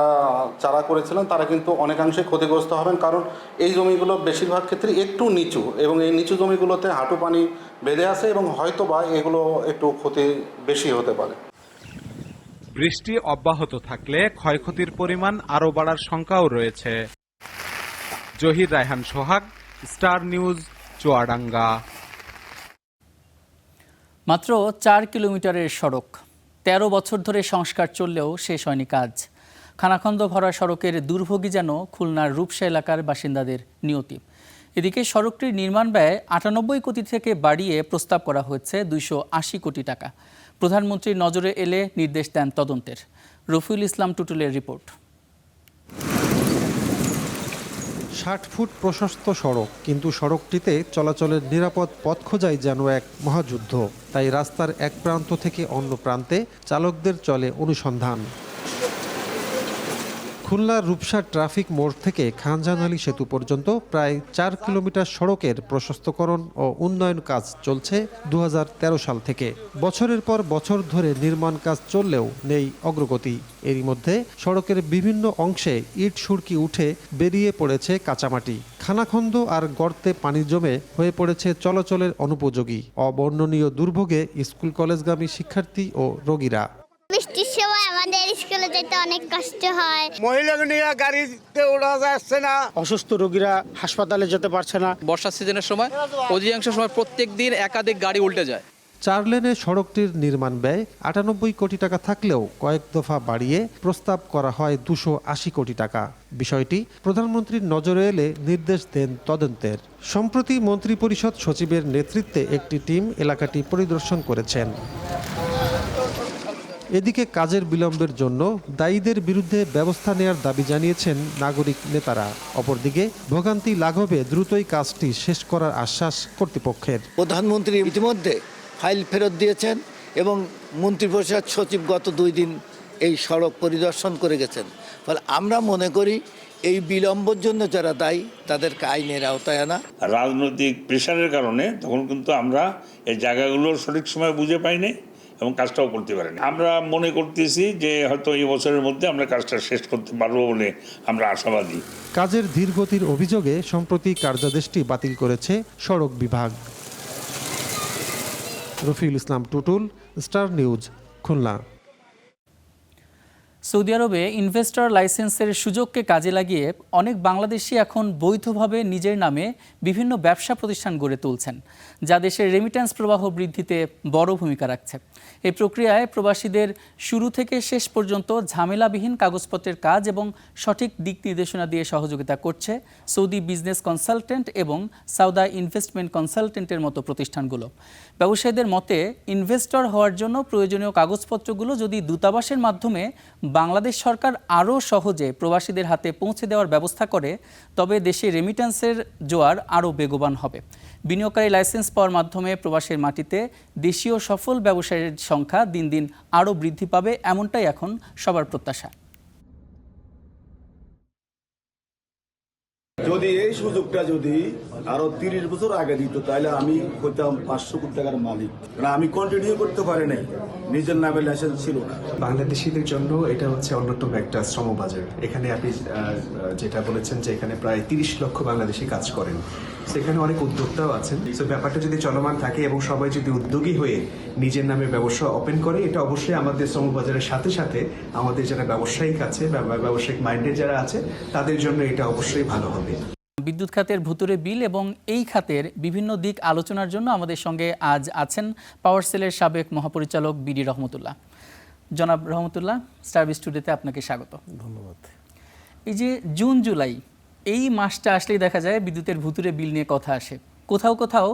চারা করেছিলেন তারা কিন্তু অনেকাংশে ক্ষতিগ্রস্ত হবেন, কারণ এই জমিগুলো বেশিরভাগ ক্ষেত্রে একটু নিচু, এবং এই নিচু জমিগুলোতে হাঁটু পানি বেঁধে আছে, এবং হয়তো বা এগুলো একটু ক্ষতি বেশি হতে পারে। বৃষ্টি অব্যাহত থাকলে ক্ষয়ক্ষতির পরিমাণ আরও বাড়ার শঙ্কাও রয়েছে। জহির রায়হান সোহাগ, স্টার নিউজ, চুয়াডাঙ্গা। মাত্র 4 কিলোমিটারের সড়ক, 13 বছর ধরে সংস্কার চললেও শেষ হয়নি কাজ। খানাখন্দ ভরা সড়কের দুর্ভোগী যেন খুলনার রূপসা এলাকার বাসিন্দাদের নিয়তি। এদিকে সড়কটির নির্মাণ ব্যয় 98 কোটি থেকে বাড়িয়ে প্রস্তাব করা হয়েছে 280 কোটি টাকা। প্রধানমন্ত্রীর নজরে এলে নির্দেশ দেন তদন্তের। রফিউল ইসলাম টুটুলের রিপোর্ট। 60 ফুট প্রশস্ত সড়ক, কিন্তু সড়কটিতে চলাচলের নিরাপদ পথ খোঁজাই যেন এক মহাযুদ্ধ। তাই রাস্তার এক প্রান্ত থেকে অন্য প্রান্তে চালকদের চলে অনুসন্ধান। খুলনার রূপসা ট্রাফিক মোড় থেকে খানজাহান আলী সেতু পর্যন্ত প্রায় 4 কিলোমিটার সড়কের প্রশস্তকরণ ও উন্নয়ন কাজ চলছে 2013 সাল থেকে। বছরের পর বছর ধরে নির্মাণ কাজ চললেও নেই অগ্রগতি। এরই মধ্যে সড়কের বিভিন্ন অংশে ইট সুরকি উঠে বেরিয়ে পড়েছে কাঁচামাটি। খানাখন্দ আর গর্তে পানি জমে হয়ে পড়েছে চলাচলের অনুপযোগী। অবর্ণনীয় দুর্ভোগে স্কুল কলেজগামী শিক্ষার্থী ও রোগীরা। বৃষ্টির সময় আমাদের স্কুলে যেতে অনেক কষ্ট হয়। মহিলা নিয়ে গাড়িতে ওড়া যাচ্ছে না, অসুস্থ রোগীরা হাসপাতালে যেতে পারছে না। বর্ষার সিজনের সময় অধিকাংশ সময় প্রত্যেক দিন একাধিক গাড়ি উল্টে যায়। 4 লেনে সড়কটির নির্মাণ ব্যয় 98 কোটি টাকা থাকলেও কয়েক দফা বাড়িয়ে প্রস্তাব করা হয় 280 কোটি টাকা। বিষয়টি প্রধানমন্ত্রীর নজরে এলে নির্দেশ দেন তদন্তের। সম্প্রতি মন্ত্রিপরিষদ সচিবের নেতৃত্বে একটি টিম এলাকাটি পরিদর্শন করেছেন। এদিকে কাজের বিলম্বের জন্য দায়ীদের বিরুদ্ধে ব্যবস্থা নেয়ার দাবি জানিয়েছেন নাগরিক নেতারা। অপরদিকে ভোগান্তি লাঘবে দ্রুতই কাজটি শেষ করার আশ্বাস কর্তৃপক্ষের। প্রধানমন্ত্রী ইতিমধ্যে ফাইল ফেরত দিয়েছেন এবং মন্ত্রিপরিষদ সচিব গত 2 দিন এই সড়ক পরিদর্শন করে গেছেন। ফলে আমরা মনে করি এই বিলম্বের জন্য যারা দায়ী তাদেরকে আইনের আওতায় আনা। রাজনৈতিক প্রেশারের কারণে তখন কিন্তু আমরা এই জায়গাগুলো সঠিক সময় বুঝে পাইনি এবং কাজটাও করতে পারিনি। আমরা মনে করতেছি যে হয়তো এই বছরের মধ্যে আমরা কাজটা শেষ করতে পারবো বলে আমরা আশাবাদী। কাজের ধীরগতির অভিযোগে সম্প্রতি কার্যাদেশটি বাতিল করেছে সড়ক বিভাগ। Rafiul Islam Tutul, Star News, Khulna. সৌদি আরবে ইনভেস্টর লাইসেন্সের সুযোগকে কাজে লাগিয়ে অনেক বাংলাদেশি এখন বৈধভাবে নিজের নামে বিভিন্ন ব্যবসা প্রতিষ্ঠান গড়ে তুলছেন, যা দেশের রেমিট্যান্স প্রবাহ বৃদ্ধিতে বড় ভূমিকা রাখছে। এই প্রক্রিয়ায় প্রবাসীদের শুরু থেকে শেষ পর্যন্ত ঝামেলাবিহীন কাগজপত্রের কাজ এবং সঠিক দিক নির্দেশনা দিয়ে সহযোগিতা করছে সৌদি বিজনেস কনসালটেন্ট এবং সাউদা ইনভেস্টমেন্ট কনসালটেন্টের মতো প্রতিষ্ঠানগুলো। ব্যবসায়ীদের মতে, ইনভেস্টর হওয়ার জন্য প্রয়োজনীয় কাগজপত্রগুলো যদি দূতাবাসের মাধ্যমে বাংলাদেশ সরকার আরও সহজে প্রবাসীদের হাতে পৌঁছে দেওয়ার ব্যবস্থা করে, তবে দেশে রেমিট্যান্সের জোয়ার আরও বেগবান হবে। বিনিয়োগকারী লাইসেন্স পাওয়ার মাধ্যমে প্রবাসের মাটিতে দেশীয় সফল ব্যবসায়ীর সংখ্যা দিন দিন আরও বৃদ্ধি পাবে, এমনটাই এখন সবার প্রত্যাশা। যদি এই সুযোগটা যদি আরো 30 বছর আগে দিত তাহলে আমি হইতাম 500 কোটি টাকার মালিক। আমি কন্টিনিউ করতে পারি নাই, নিজের নামে লাইসেন্স ছিল না। বাংলাদেশিদের জন্য এটা হচ্ছে অন্যতম একটা শ্রমবাজার। এখানে আপনি যেটা বলেছেন যে এখানে প্রায় 30 লক্ষ বাংলাদেশি কাজ করেন, সেখানে অনেক উদ্যোক্তাও আছেন। তো ব্যাপারটা যদি চলমান থাকে এবং সবাই যদি উদ্যোগী হয়ে নিজের নামে ব্যবসা ওপেন করে, এটা অবশ্যই আমাদের শ্রমবাজারের সাথে সাথে আমাদের যারা ব্যবসায়িক আছে বা ব্যবসায়িক মাইন্ডেড যারা আছে তাদের জন্য এটা অবশ্যই ভালো হবে। বিদ্যুৎ খাতের ভুতুরে বিল এবং এই খাতের বিভিন্ন দিক আলোচনার জন্য আমাদের সঙ্গে আজ আছেন পাওয়ার সেলের সাবেক মহাপরিচালক বিডি রহমতুল্লাহ। জনাব রহমতুল্লাহ, সার্ভিস টুডেতে আপনাকে স্বাগত। ধন্যবাদ। এই যে জুন জুলাই এই মাসটা আসলেই দেখা যায় বিদ্যুতের ভুতুরে বিল নিয়ে কথা আসে, কোথাও কোথাও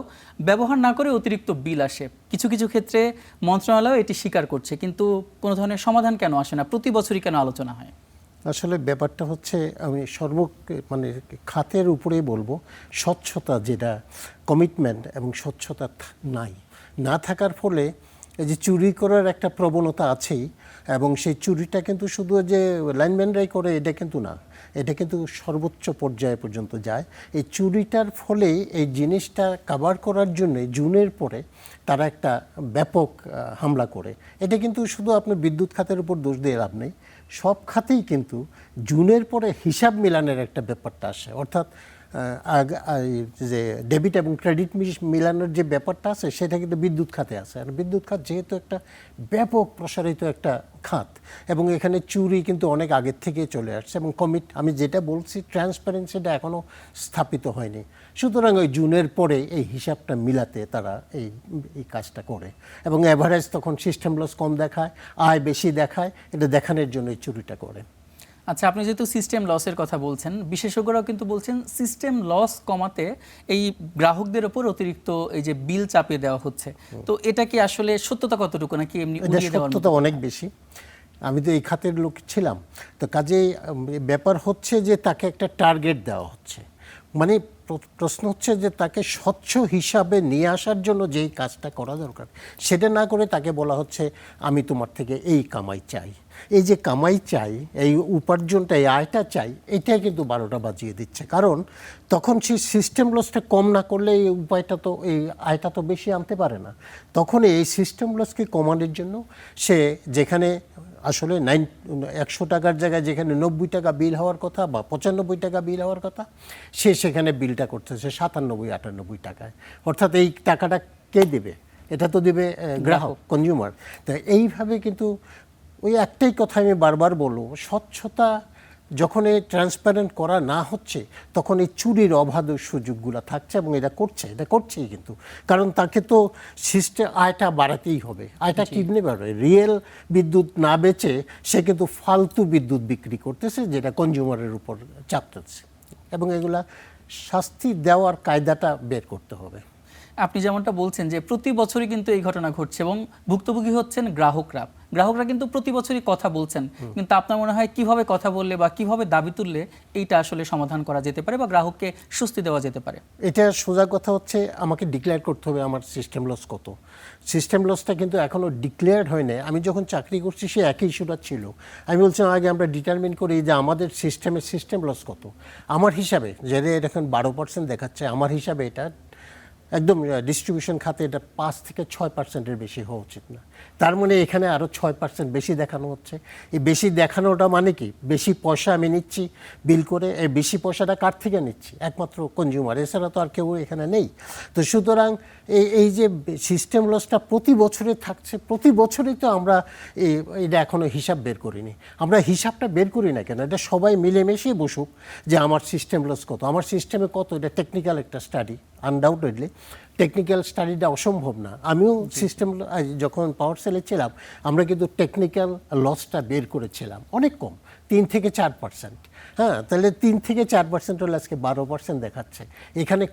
ব্যবহার না করে অতিরিক্ত বিল আসে। কিছু কিছু ক্ষেত্রে মন্ত্রণালয় এটি স্বীকার করছে, কিন্তু কোনো ধরনের সমাধান কেন আসে না? প্রতি বছরই কেন আলোচনা হয়? আসলে ব্যাপারটা হচ্ছে, আমি খাতের উপরেই বলবো, স্বচ্ছতা যেটা কমিটমেন্ট এবং স্বচ্ছতা নাই, না থাকার ফলে এই যে চুরি করার একটা প্রবণতা আছেই, এবং সেই চুরিটা কিন্তু শুধু যে লাইনম্যানরাই করে এটা কিন্তু না, এটা কিন্তু সর্বোচ্চ পর্যায়ে পর্যন্ত যায়। এই চুরিটার ফলে এই জিনিসটা কভার করার জন্য জুনের পরে তারা একটা ব্যাপক হামলা করে। এটা কিন্তু শুধু আপনি বিদ্যুৎ খাতের উপর দোষ দিয়ে লাভ নেই, সব খাতেই কিন্তু জুনের পরে হিসাব মিলানের একটা ব্যাপারটা আসে। অর্থাৎ যে ডেবিট এবং ক্রেডিট মিলানোর যে ব্যাপারটা আছে সেটা কিন্তু বিদ্যুৎ খাতে আছে। আর বিদ্যুৎ খাত যেহেতু একটা ব্যাপক প্রসারিত একটা খাত, এবং এখানে চুরি কিন্তু অনেক আগের থেকে চলে আসছে, এবং আমি যেটা বলছি ট্রান্সপারেন্সিটা এখনও স্থাপিত হয়নি। সুতরাং ওই জুনের পরে এই হিসাবটা মিলাতে তারা এই কাজটা করে, এবং অ্যাভারেজ তখন সিস্টেম লস কম দেখায়, আয় বেশি দেখায়, এটা দেখানোর জন্য এই চুরিটা করে। আচ্ছা, আপনি যেহেতু সিস্টেম লসের কথা বলছেন, বিশেষজ্ঞরাও কিন্তু বলছেন সিস্টেম লস কমাতে এই গ্রাহকদের উপর অতিরিক্ত এই যে বিল চাপিয়ে দেওয়া হচ্ছে, তো এটা কি আসলে সত্যতা কতটুকু, নাকি এমনি উড়িয়ে দেওয়ার? সত্যতা অনেক বেশি। আমি তো এই খাতের লোক ছিলাম, তো কাজেই ব্যাপার হচ্ছে যে তাকে একটা টার্গেট দেওয়া হচ্ছে, মানে প্রশ্ন হচ্ছে যে তাকে স্বচ্ছ হিসাবে নিয়ে আসার জন্য যেই কাজটা করা দরকার সেটা না করে তাকে বলা হচ্ছে আমি তোমার থেকে এই কামাই চাই। এই যে কামাই চাই, এই উপার্জনটা, এই আয়টা চাই, এটাই কিন্তু 12টা বাজিয়ে দিচ্ছে। কারণ তখন সেই সিস্টেম লসটা কম না করলে এই উপায়টা তো, এই আয়টা তো বেশি আনতে পারে না। তখন এই সিস্টেম লসকে কমানোর জন্য সে যেখানে আসলে 100 টাকার জায়গায় যেখানে 90 টাকা বিল হওয়ার কথা বা 95 টাকা বিল হওয়ার কথা, সে সেখানে বিলটা করতেছে 97-98 টাকায়। অর্থাৎ এই টাকাটা কে দেবে? এটা তো দেবে গ্রাহক, কনজিউমার। তো এইভাবে কিন্তু ওই একটাই কথা আমি বারবার বলবো, স্বচ্ছতা যখন এই ট্রান্সপারেন্ট করা না হচ্ছে তখন এই চুরির অবাধ সুযোগগুলো থাকছে এবং এটা করছেই কিন্তু, কারণ তাকে তো আয়টা বাড়াতেই হবে, আয়টা কিনে বাড়বে। রিয়েল বিদ্যুৎ না বেচে সে কিন্তু ফালতু বিদ্যুৎ বিক্রি করতেছে, যেটা কনজিউমারের উপর চাপতেছে, এবং এগুলা শাস্তি দেওয়ার কায়দাটা বের করতে হবে। আপনি যেমনটা বলছেন যে প্রতি বছরই কিন্তু এই ঘটনা ঘটছে এবং ভুক্তভোগী হচ্ছেন গ্রাহকরা কিন্তু প্রতি বছরই কথা বলছেন, কিন্তু আপনার মনে হয় কিভাবে কথা বললে বা কিভাবে দাবি তুললে এইটা আসলে সমাধান করা যেতে পারে বা গ্রাহককে স্বস্তি দেওয়া যেতে পারে? এটা সোজা কথা হচ্ছে, আমাকে ডিক্লেয়ার করতে হবে আমার সিস্টেম লস কত। সিস্টেম লসটা কিন্তু এখনও ডিক্লেয়ার হয় না। আমি যখন চাকরি করছি সে একই ইস্যুটা ছিল। আমি বলছিলাম আগে আমরা ডিটারমিন করি যে আমাদের সিস্টেম লস কত। আমার হিসাবে যেটা এখন 12% দেখাচ্ছে, আমার হিসাবে এটা একদম ডিস্ট্রিবিউশন খাতে এটা 5 থেকে 6%-এর বেশি হওয়া উচিত না। তার মানে এখানে আরও 6% বেশি দেখানো হচ্ছে। এই বেশি দেখানোটা মানে কি, বেশি পয়সা আমি নিচ্ছি বিল করে, এই বেশি পয়সাটা কার থেকে নিচ্ছি? একমাত্র কনজিউমার, এছাড়া তো আর কেউ এখানে নেই। তো সুতরাং এই যে সিস্টেম লসটা প্রতি বছরে থাকছে, প্রতি বছরই তো আমরা এটা এখনও হিসাব বের করিনি। আমরা হিসাবটা বের করি না কেন? এটা সবাই মিলেমিশে বসুক যে আমার সিস্টেম লস কত, আমার সিস্টেমে কত। এটা টেকনিক্যাল একটা স্টাডি, আনডাউটেডলি টেকনিক্যাল স্টাডিটা অসম্ভব না। আমিও সিস্টেম যখন পাওয়ার সেলে ছিলাম আমরা কিন্তু টেকনিক্যাল লসটা বের করেছিলাম অনেক কম, 3 থেকে 4%। হ্যাঁ, তাহলে 3 থেকে 4% হলে আজকে 12% দেখাচ্ছে। এখানে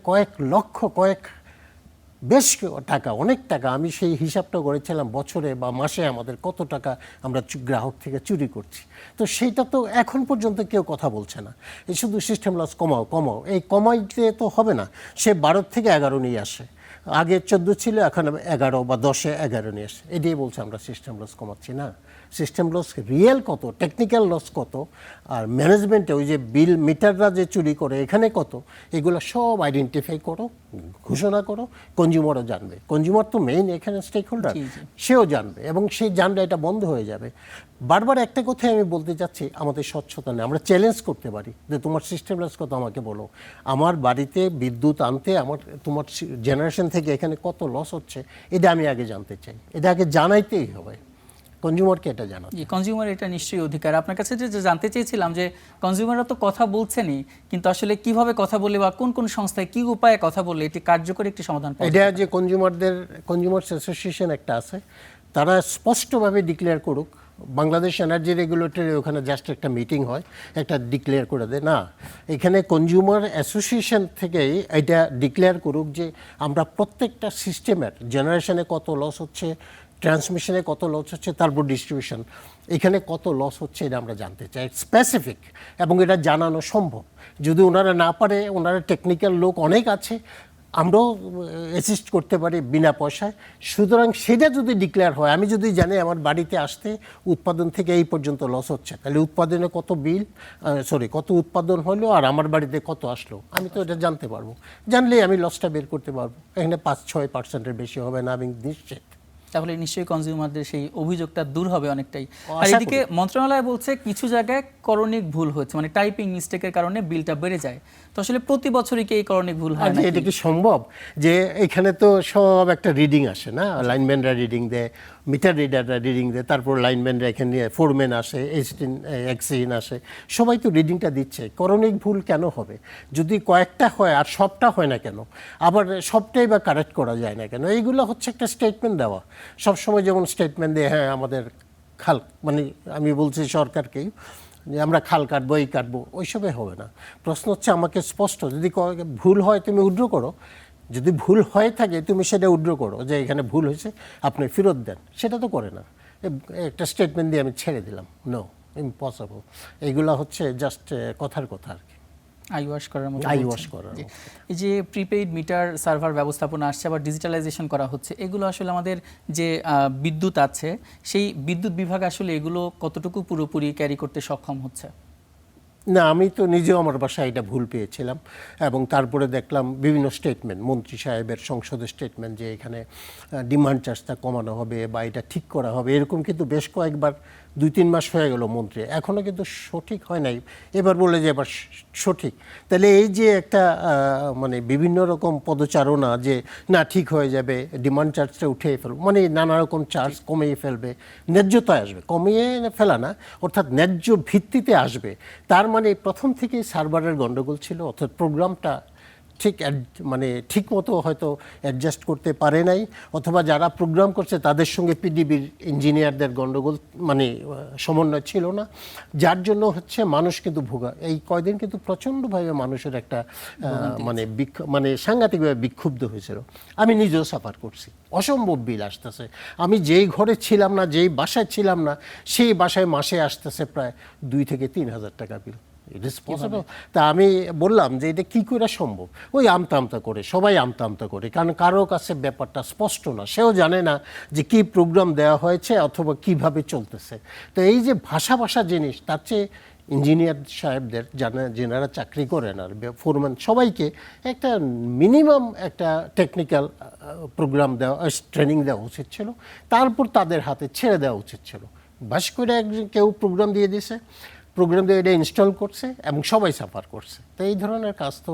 বেশ টাকা, অনেক টাকা। আমি সেই হিসাবটা করেছিলাম বছরে বা মাসে আমাদের কত টাকা আমরা গ্রাহক থেকে চুরি করছি। তো সেইটা তো এখন পর্যন্ত কেউ কথা বলছে না। এই শুধু সিস্টেম লস কমাও, এই কমাইতে তো হবে না। সে 12 থেকে 11 নিয়ে আসে, আগে 14 ছিল, এখন 11 বা 10-এ 11 নিয়ে আসে। এটাই বলছে আমরা সিস্টেম লস কমাচ্ছি না। সিস্টেম লস রিয়েল কত, টেকনিক্যাল লস কত, আর ম্যানেজমেন্টে ওই যে বিল মিটাররা যে চুরি করে এখানে কত, এগুলো সব আইডেন্টিফাই করো, ঘোষণা করো, কনজিউমারও জানবে। কনজিউমার তো মেইন এখানে স্টেক হোল্ডার, সেও জানবে, এবং সেই জানলে এটা বন্ধ হয়ে যাবে। বারবার একটা কথাই আমি বলতে চাচ্ছি, আমাদের স্বচ্ছতা নেই। আমরা চ্যালেঞ্জ করতে পারি যে তোমার সিস্টেম লস কত আমাকে বলো, আমার বাড়িতে বিদ্যুৎ আনতে তোমার জেনারেশন থেকে এখানে কত লস হচ্ছে এটা আমি আগে জানতে চাই। এটা আগে জানাইতেই হবে, কনজিউমারকে এটা জানাতে। কনজিউমার এটা নিশ্চয়ই অধিকার। আপনার কাছে যে জানতে চেয়েছিলাম যে কনজিউমাররা তো কথা বলছেনই, কিন্তু আসলে কিভাবে কথা বলে বা কোন সংস্থায় কি উপায়ে কথা বললে এটি কার্যকরী একটি সমাধান পাওয়া এটা যে কনজিউমার্স অ্যাসোসিয়েশন একটা আছে, তারা স্পষ্টভাবে ডিক্লেয়ার করুক। বাংলাদেশ এনার্জি রেগুলেটরি ওখানে জাস্ট একটা মিটিং হয়, একটা ডিক্লেয়ার করে দেয় না, এখানে কনজিউমার অ্যাসোসিয়েশন থেকেই এটা ডিক্লেয়ার করুক যে আমরা প্রত্যেকটা সিস্টেমের জেনারেশনে কত লস হচ্ছে, ট্রান্সমিশনে কত লস হচ্ছে, তারপর ডিস্ট্রিবিউশন এখানে কত লস হচ্ছে এটা আমরা জানতে চাই, স্পেসিফিক, এবং এটা জানানো সম্ভব। যদি ওনারা না পারে, ওনারা টেকনিক্যাল লোক অনেক আছে, আমরাও অ্যাসিস্ট করতে পারি বিনা পয়সায়। সুতরাং সেটা যদি ডিক্লেয়ার হয়, আমি যদি জানি আমার বাড়িতে আসতে উৎপাদন থেকে এই পর্যন্ত লস হচ্ছে, তাহলে উৎপাদনে কত কত উৎপাদন হলো আর আমার বাড়িতে কত আসলো, আমি তো এটা জানতে পারবো। জানলেই আমি লসটা বের করতে পারবো। এখানে 5-6%-এর বেশি হবে না, আমি নিশ্চিত। তাহলে নিশ্চয়ই কনজিউমারদের সেই অভিযোগটা দূর হবে অনেকটাই। আর এদিকে মন্ত্রণালয় বলছে কিছু জায়গায় করণিক ভুল হয়েছে, মানে টাইপিং মিস্টেকের কারণে বিলটা বেড়ে যায়। তো আসলে প্রতি বছরই কি এই করণিক ভুল হয় না? এটা কি সম্ভব যে এখানে তো সব একটা রিডিং আসে না, লাইনম্যানরা রিডিং দেয়, মিটার রিডাররা রিডিং দেয়, তারপর লাইনম্যানরা এখানে ফোরম্যান আসে, এক্সিন আসে, সবাই তো রিডিংটা দিচ্ছে। করণিক ভুল কেন হবে? যদি কয়েকটা হয় আর সবটা হয় না কেন? আবার সবটাই বা কারেক্ট করা যায় না কেন? এইগুলো হচ্ছে একটা স্টেটমেন্ট দেওয়া। সবসময় যেমন স্টেটমেন্ট দিয়ে হ্যাঁ আমাদের খাল, মানে আমি বলছি সরকারকেই যে আমরা খাল কাটবো, এই কাটবো, ওইসবে হবে না। প্রশ্ন হচ্ছে আমাকে স্পষ্ট, যদি ভুল হয় তুমি উইথড্র করো, যদি ভুল হয়ে থাকে তুমি সেটা উইথড্র করো, যে এখানে ভুল হয়েছে আপনি ফেরত দেন। সেটা তো করে না, একটা স্টেটমেন্ট দিয়ে আমি ছেড়ে দিলাম। No, impossible. এইগুলো হচ্ছে জাস্ট কথার কথা আর কি, আইওয়াশ করার মতো। আইওয়াশ করার। এই যে প্রিপেইড মিটার সার্ভার ব্যবস্থাপনা আসছে, আবার ডিজিটালাইজেশন করা হচ্ছে, এগুলো আসলে আমাদের যে বিদ্যুৎ আছে সেই বিদ্যুৎ বিভাগ আসলে এগুলো কতটুকু পুরোপুরি ক্যারি করতে সক্ষম হচ্ছে? না, আমি তো নিজেও আমার বাসায় এটা ভুল পেয়েছিলাম, এবং তারপরে দেখলাম বিভিন্ন স্টেটমেন্ট, মন্ত্রী সাহেবের সংসদের স্টেটমেন্ট যে এখানে ডিমান্ড চার্জটা কমানো হবে বা এটা ঠিক করা হবে, এরকম কিন্তু বেশ কয়েকবার 2-3 মাস হয়ে গেল মন্ত্রী, এখনও কিন্তু সঠিক হয় নাই, এবার বলে যে এবার সঠিক। তাহলে এই যে একটা মানে বিভিন্ন রকম পদচারণা যে না ঠিক হয়ে যাবে, ডিমান্ড চার্জটা উঠিয়ে ফেলবে, মানে নানা রকম চার্জ কমিয়ে ফেলবে, ন্যায্যতায় আসবে, কমিয়ে ফেলা না, অর্থাৎ ন্যায্য ভিত্তিতে আসবে। তার মানে প্রথম থেকেই সার্ভারের গণ্ডগোল ছিল, অর্থাৎ প্রোগ্রামটা মানে ঠিক মতো হয়তো অ্যাডজাস্ট করতে পারে নাই, অথবা যারা প্রোগ্রাম করছে তাদের সঙ্গে পিডিবির ইঞ্জিনিয়ারদের গণ্ডগোল মানে সমন্বয় ছিল না, যার জন্য হচ্ছে মানুষ কিন্তু এই কয়দিন কিন্তু প্রচণ্ডভাবে মানুষের একটা মানে সাংঘাতিকভাবে বিক্ষুব্ধ হয়েছিল। আমি নিজেও সাফার করছি, অসম্ভব বিল আসতেছে। আমি যেই ঘরে ছিলাম না, যেই বাসায় ছিলাম না, সেই বাসায় মাসে আসতেছে প্রায় 2 থেকে 3 হাজার টাকা বিল। It is possible. তা আমি বললাম যে এটা কী করে সম্ভব, ওই আমতা করে সবাই আমতা করে, কারণ কারো কাছে ব্যাপারটা স্পষ্ট না, সেও জানে না যে কী প্রোগ্রাম দেওয়া হয়েছে অথবা কিভাবে চলতেছে। তো এই যে ভাষা জিনিস, তার চেয়ে ইঞ্জিনিয়ার সাহেবদের যেনারা চাকরি করেন আর ফোরম্যান সবাইকে একটা মিনিমাম একটা টেকনিক্যাল প্রোগ্রাম দেওয়া, ট্রেনিং দেওয়া উচিত ছিল, তারপর তাদের হাতে ছেড়ে দেওয়া উচিত ছিল। বাস করে কেউ প্রোগ্রাম দিয়ে দিয়েছে, প্রোগ্রাম দিয়ে এটা ইনস্টল করছে এবং সবাই সাফার করছে। তো এই ধরনের কাজ তো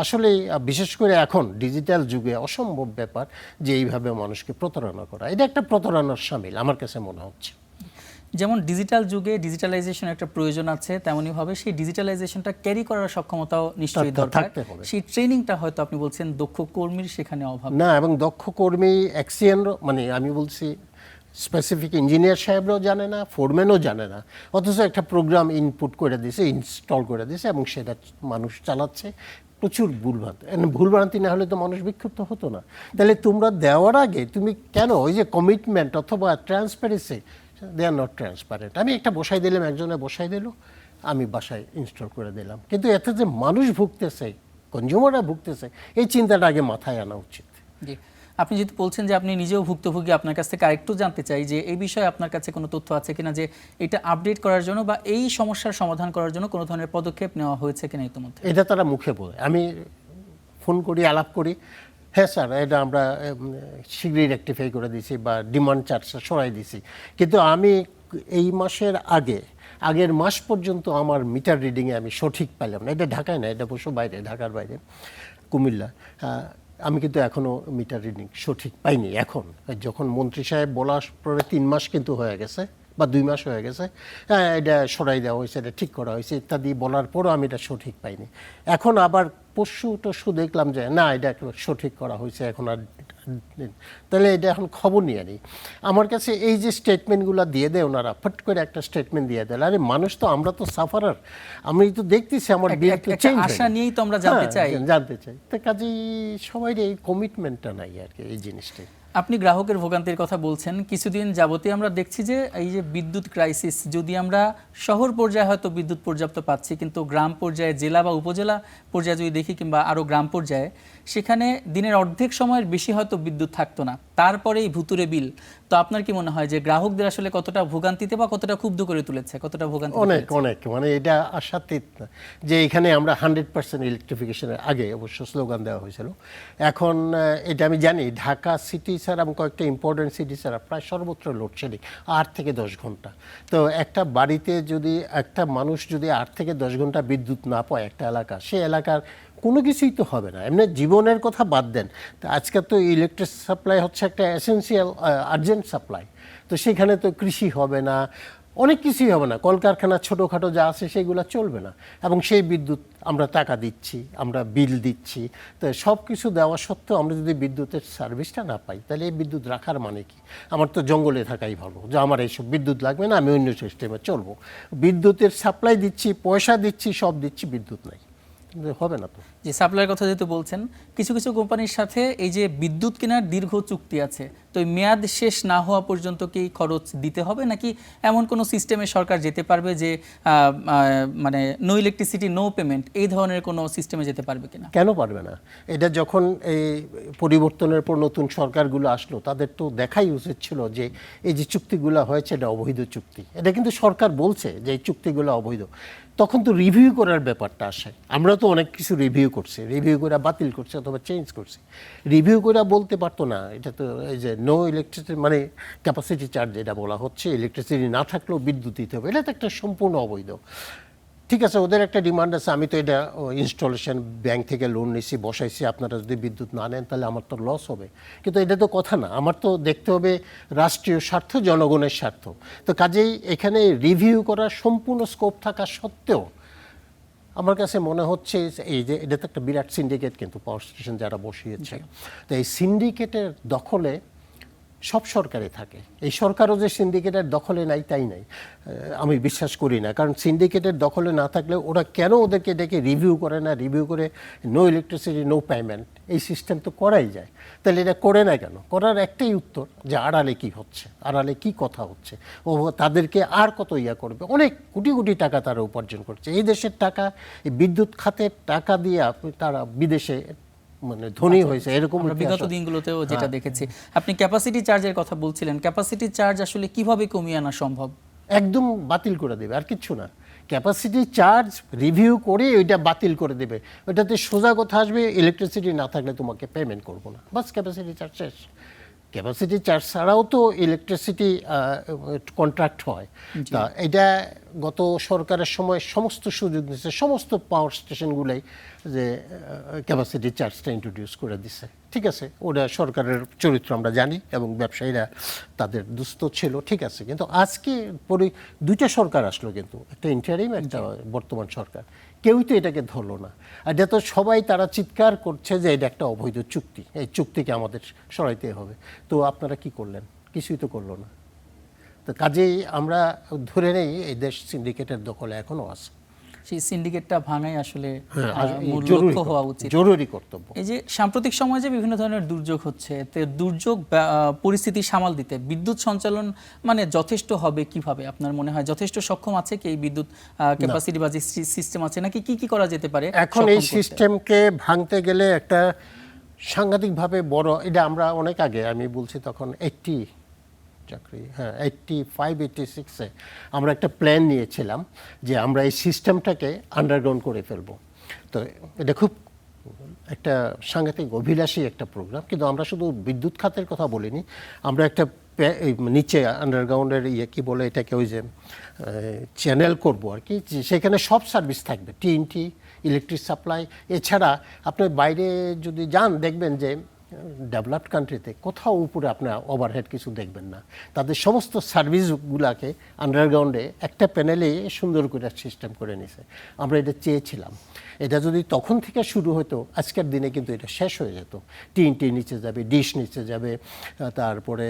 আসলেই বিশেষ করে এখন ডিজিটাল যুগে অসম্ভব ব্যাপার যে এইভাবে মানুষকে প্রতারণা করা, এটা একটা প্রতারণার শামিল আমার কাছে মনে হচ্ছে। যেমন ডিজিটাল যুগে ডিজিটালাইজেশন একটা প্রয়োজন আছে, তেমনইভাবে সেই ডিজিটালাইজেশনটা ক্যারি করার সক্ষমতাও নিশ্চয়ই দরকার। সেই ট্রেনিংটা হয়তো আপনি বলছেন দক্ষ কর্মীর সেখানে অভাব না, এবং দক্ষ কর্মী এক্সিএনও মানে আমি বলছি স্পেসিফিক ইঞ্জিনিয়ার সাহেবরাও জানে না, ফোরম্যানও জানে না, অথচ একটা প্রোগ্রাম ইনপুট করে দিয়েছে, ইনস্টল করে দিয়েছে এবং সেটা মানুষ চালাচ্ছে। প্রচুর ভুলভ্রান্তি না হলে তো মানুষ বিক্ষুব্ধ হতো না। তাহলে তোমরা দেওয়ার আগে তুমি কেন ওই যে কমিটমেন্ট অথবা transparency, they are not transparent. আমি একটা বসাই দিলাম, একজনে বসাই দিল, আমি বাসায় ইনস্টল করে দিলাম, কিন্তু এতে যে মানুষ ভুগতেছে, কনজিউমাররা ভুগতেছে, এই চিন্তাটা আগে মাথায় আনা উচিত। আপনি যেহেতু বলছেন যে আপনি নিজেও ভুক্তভোগী, আপনার কাছ থেকে আরেকটু জানতে চাই যে এই বিষয়ে আপনার কাছে কোনো তথ্য আছে কিনা যে এটা আপডেট করার জন্য বা এই সমস্যার সমাধান করার জন্য কোনো ধরনের পদক্ষেপ নেওয়া হয়েছে কিনা ইতিমধ্যে? এটা তারা মুখে বলে, আমি ফোন করি, আলাপ করি, হ্যাঁ স্যার এটা আমরা শীঘ্রই রেকটিফাই করে দিয়েছি বা ডিমান্ড চার্জটা সরাই দিয়েছি, কিন্তু আমি এই মাসের আগের মাস পর্যন্ত আমার মিটার রিডিংয়ে আমি সঠিক পেলাম না। এটা ঢাকায় না, এটা অবশ্য বাইরে, ঢাকার বাইরে কুমিল্লা। আমি কিন্তু এখনও মিটার রিডিং সঠিক পাইনি। এখন যখন মন্ত্রী সাহেব বলার পরে 3 মাস কিন্তু হয়ে গেছে বা 2 মাস হয়ে গেছে, হ্যাঁ এটা সরাই দেওয়া হয়েছে, এটা ঠিক করা হয়েছে ইত্যাদি বলার পরও আমি এটা সঠিক পাইনি। এখন আবার পরশু দেখলাম যে না এটা সঠিক করা হয়েছে, এখন আর, তাহলে এটা এখন খবর নিয়ে নিই। আমার কাছে এই যে স্টেটমেন্টগুলো দিয়ে দেয় ওনারা, ফট করে একটা স্টেটমেন্ট দিয়ে দেয়, আরে মানুষ তো, আমরা তো সাফারার, আমি তো দেখতেছি আমার বিল তো চেঞ্জ, আশা নিয়েই তো আমরা জানতে চাই। তো কাজেই সবাই এই কমিটমেন্টটা নাই আর কি, এই জিনিসটাই। আপনি গ্রাহকের ভোগান্তির কথা বলছেন, কিছুদিন যাবতীয় আমরা দেখছি যে এই যে বিদ্যুৎ ক্রাইসিস, যদি আমরা শহর পর্যায়ে হয়তো বিদ্যুৎ পর্যাপ্ত পাচ্ছি, কিন্তু গ্রাম পর্যায়ে, জেলা বা উপজেলা পর্যায়ে যদি দেখি কিংবা আরও গ্রাম পর্যায়ে, সেখানে দিনের অর্ধেক সময়ের বেশি হয়তো বিদ্যুৎ থাকতো না, তারপরেই ভুতুরে বিল। তো আপনার কি মনে হয় যে গ্রাহকদের আসলে কতটা ভোগান্তিতে বা কতটা ক্ষুব্ধ করে তুলেছে, কতটা ভোগান্তি? অনেক মানে এটা আশাতীত না যে এখানে আমরা 100% ইলেকট্রিফিকেশনের আগে অবশ্য স্লোগান দেওয়া হয়েছিল। এখন এটা আমি জানি ঢাকা সিটি ছাড়া এবং কয়েকটা ইম্পর্টেন্ট সিটি ছাড়া প্রায় সর্বত্র লোডশেডিং 8 থেকে 10 ঘন্টা। তো একটা বাড়িতে যদি একটা মানুষ যদি 8 থেকে 10 ঘন্টা বিদ্যুৎ না পায় একটা এলাকা, সে এলাকার কোনো কিছুই তো হবে না। এমনি জীবনের কথা বাদ দেন, তো আজকে তো ইলেকট্রিক সাপ্লাই হচ্ছে একটা এসেন্সিয়াল আর্জেন্ট সাপ্লাই, তো সেখানে তো কৃষি হবে না, অনেক কিছুই হবে না, কলকারখানা ছোটোখাটো যা আছে সেগুলো চলবে না, এবং সেই বিদ্যুৎ আমরা টাকা দিচ্ছি, আমরা বিল দিচ্ছি, তো সব কিছু দেওয়া সত্ত্বেও আমরা যদি বিদ্যুতের সার্ভিসটা না পাই, তাহলে এই বিদ্যুৎ রাখার মানে কি? আমার তো জঙ্গলে থাকাই ভালো, যে আমার এইসব বিদ্যুৎ লাগবে না, আমি অন্য সিস্টেমে চলবো। বিদ্যুতের সাপ্লাই দিচ্ছি, পয়সা দিচ্ছি, সব দিচ্ছি, বিদ্যুৎ নাই, হবে না তো। যে সাপ্লাইয়ের কথা যেহেতু বলছেন, কিছু কিছু কোম্পানির সাথে এই যে বিদ্যুৎ কেনার দীর্ঘ চুক্তি আছে, তো এই মেয়াদ শেষ না হওয়া পর্যন্ত কি খরচ দিতে হবে, নাকি এমন কোনো সিস্টেমে সরকার যেতে পারবে যে মানে নো ইলেকট্রিসিটি নো পেমেন্ট, এই ধরনের কোনো সিস্টেমে যেতে পারবে কিনা? কেন পারবে না? এটা যখন এই পরিবর্তনের পর নতুন সরকারগুলো আসলো, তাদের তো দেখাই উচিত ছিল যে এই যে চুক্তিগুলো হয়েছে এটা অবৈধ চুক্তি। এটা কিন্তু সরকার বলছে যে এই চুক্তিগুলো অবৈধ। তখন তো রিভিউ করার ব্যাপারটা আসে। আমরা তো অনেক কিছু রিভিউ করছি, রিভিউ করে বাতিল করছি অথবা চেঞ্জ করছি। রিভিউ করে বলতে পারতো না এটা তো এই যে নো ইলেকট্রিসিটি মানে ক্যাপাসিটি চার্জ যেটা বলা হচ্ছে, ইলেকট্রিসিটি না থাকলেও বিদ্যুৎ দিতে হবে, এটা তো একটা সম্পূর্ণ অবৈধ। ঠিক আছে, ওদের একটা ডিমান্ড আছে, আমি তো এটা ইনস্টলেশন ব্যাংক থেকে লোন নিয়েছি, বসাইছি, আপনারা যদি বিদ্যুৎ না নেন তাহলে আমার তো লস হবে। কিন্তু এটা তো কথা না, আমার তো দেখতে হবে রাষ্ট্রীয় স্বার্থ, জনগণের স্বার্থ। তো কাজেই এখানে রিভিউ করার সম্পূর্ণ স্কোপ থাকা সত্ত্বেও আমার কাছে মনে হচ্ছে এই যে এটা তো একটা বিরাট সিন্ডিকেট, কিন্তু পাওয়ার স্টেশন যারা বসিয়েছে, তো এই সিন্ডিকেটের দখলে সব সরকারে থাকে। এই সরকারও যে সিন্ডিকেটের দখলে নাই তাই নাই, আমি বিশ্বাস করি না। কারণ সিন্ডিকেটের দখলে না থাকলে ওরা কেন ওদেরকে ডেকে রিভিউ করে না, রিভিউ করে নো ইলেকট্রিসিটি নো পেমেন্ট, এই সিস্টেম তো করাই যায়, তাহলে এটা করে না কেন? করার একটাই উত্তর যে আড়ালে কি হচ্ছে, আড়ালে কি কথা হচ্ছে, ও তাদেরকে আর কত ইয়া করবে। অনেক কোটি কোটি টাকা তারা উপার্জন করছে, এই দেশের টাকা, এই বিদ্যুৎ খাতের টাকা দিয়ে তারা বিদেশে মানে ধনী হয়েছে। এরকম বিগত দিনগুলোতেও যেটা দেখেছি। আপনি ক্যাপাসিটি চার্জের কথা বলছিলেন, ক্যাপাসিটি চার্জ আসলে কিভাবে কমিয়ে আনা সম্ভব? একদম বাতিল করে দেবে, আর কিচ্ছু না। ক্যাপাসিটি চার্জ রিভিউ করে ওইটা বাতিল করে দেবে। ওইটাতে সোজা কথা আসবে, ইলেকট্রিসিটি না থাকলে তোমাকে পেমেন্ট করবো না, বাস ক্যাপাসিটি চার্জ শেষ। ক্যাপাসিটি চার্জ ছাড়াও তো ইলেকট্রিসিটি কন্ট্রাক্ট হয়। তা এটা গত সরকারের সময় সমস্ত সুযোগ দিচ্ছে, সমস্ত পাওয়ার স্টেশনগুলোই যে ক্যাপাসিটি চার্জটা ইন্ট্রোডিউস করে দিছে। ঠিক আছে, ওটা সরকারের চরিত্র আমরা জানি এবং ব্যবসায়ীরা তাদের দুস্থ ছিল, ঠিক আছে। কিন্তু আজকে পরে দুইটা সরকার আসলো, কিন্তু একটা ইন্টারিম, একটা বর্তমান সরকার, কেউই তো এটাকে ধরলো না। আর এটা তো সবাই তারা চিৎকার করছে যে এটা একটা অবৈধ চুক্তি, এই চুক্তিকে আমাদের সরাইতে হবে। তো আপনারা কি করলেন? কিছুই তো করলো না। তো কাজেই আমরা ধরে নেই এই দেশ সিন্ডিকেটের দখলে এখনও আছে। সেই সিন্ডিকেটটা ভাঙাই আসলে মূল জরুরি লক্ষ্য হওয়া উচিত, জরুরি কর্তব্য। এই যে সাম্প্রতিক সময়ে যে বিভিন্ন ধরনের দুর্যোগ হচ্ছে, তো দুর্যোগ পরিস্থিতি সামাল দিতে বিদ্যুৎ সঞ্চালন মানে যথেষ্ট হবে কিভাবে আপনার মনে হয়? যথেষ্ট সক্ষম আছে কি এই বিদ্যুৎ ক্যাপাসিটি বা যে সিস্টেম আছে, নাকি কি করা যেতে পারে? এখন এই সিস্টেমকে ভাঙতে গেলে একটা সাংঘাতিকভাবে বড়, এটা আমরা অনেক আগে, আমি বলছি তখন 85-86-এ আমরা একটা প্ল্যান নিয়েছিলাম যে আমরা এই সিস্টেমটাকে আন্ডারগ্রাউন্ড করে ফেলবো। তো এটা খুব একটা সাংঘাতিক অভিলাষী একটা প্রোগ্রাম, কিন্তু আমরা শুধু বিদ্যুৎ খাতের কথা বলিনি, আমরা একটা নিচে আন্ডারগ্রাউন্ডের কি বলে এটাকে, ওই যে চ্যানেল করবো আর কি, সেখানে সব সার্ভিস থাকবে, টিএনটি, ইলেকট্রিক সাপ্লাই। এছাড়া আপনি বাইরে যদি যান দেখবেন যে ডেভেলপড কান্ট্রিতে কোথাও উপরে আপনার ওভারহেড কিছু দেখবেন না, তাদের সমস্ত সার্ভিসগুলোকে আন্ডারগ্রাউন্ডে একটা প্যানেলে সুন্দর করে সিস্টেম করে নিছে। আমরা এটা চেয়েছিলাম, এটা যদি তখন থেকে শুরু হতো আজকের দিনে কিন্তু এটা শেষ হয়ে যেত। টিএনটি নিচে যাবে, ডিশ নিচে যাবে, তারপরে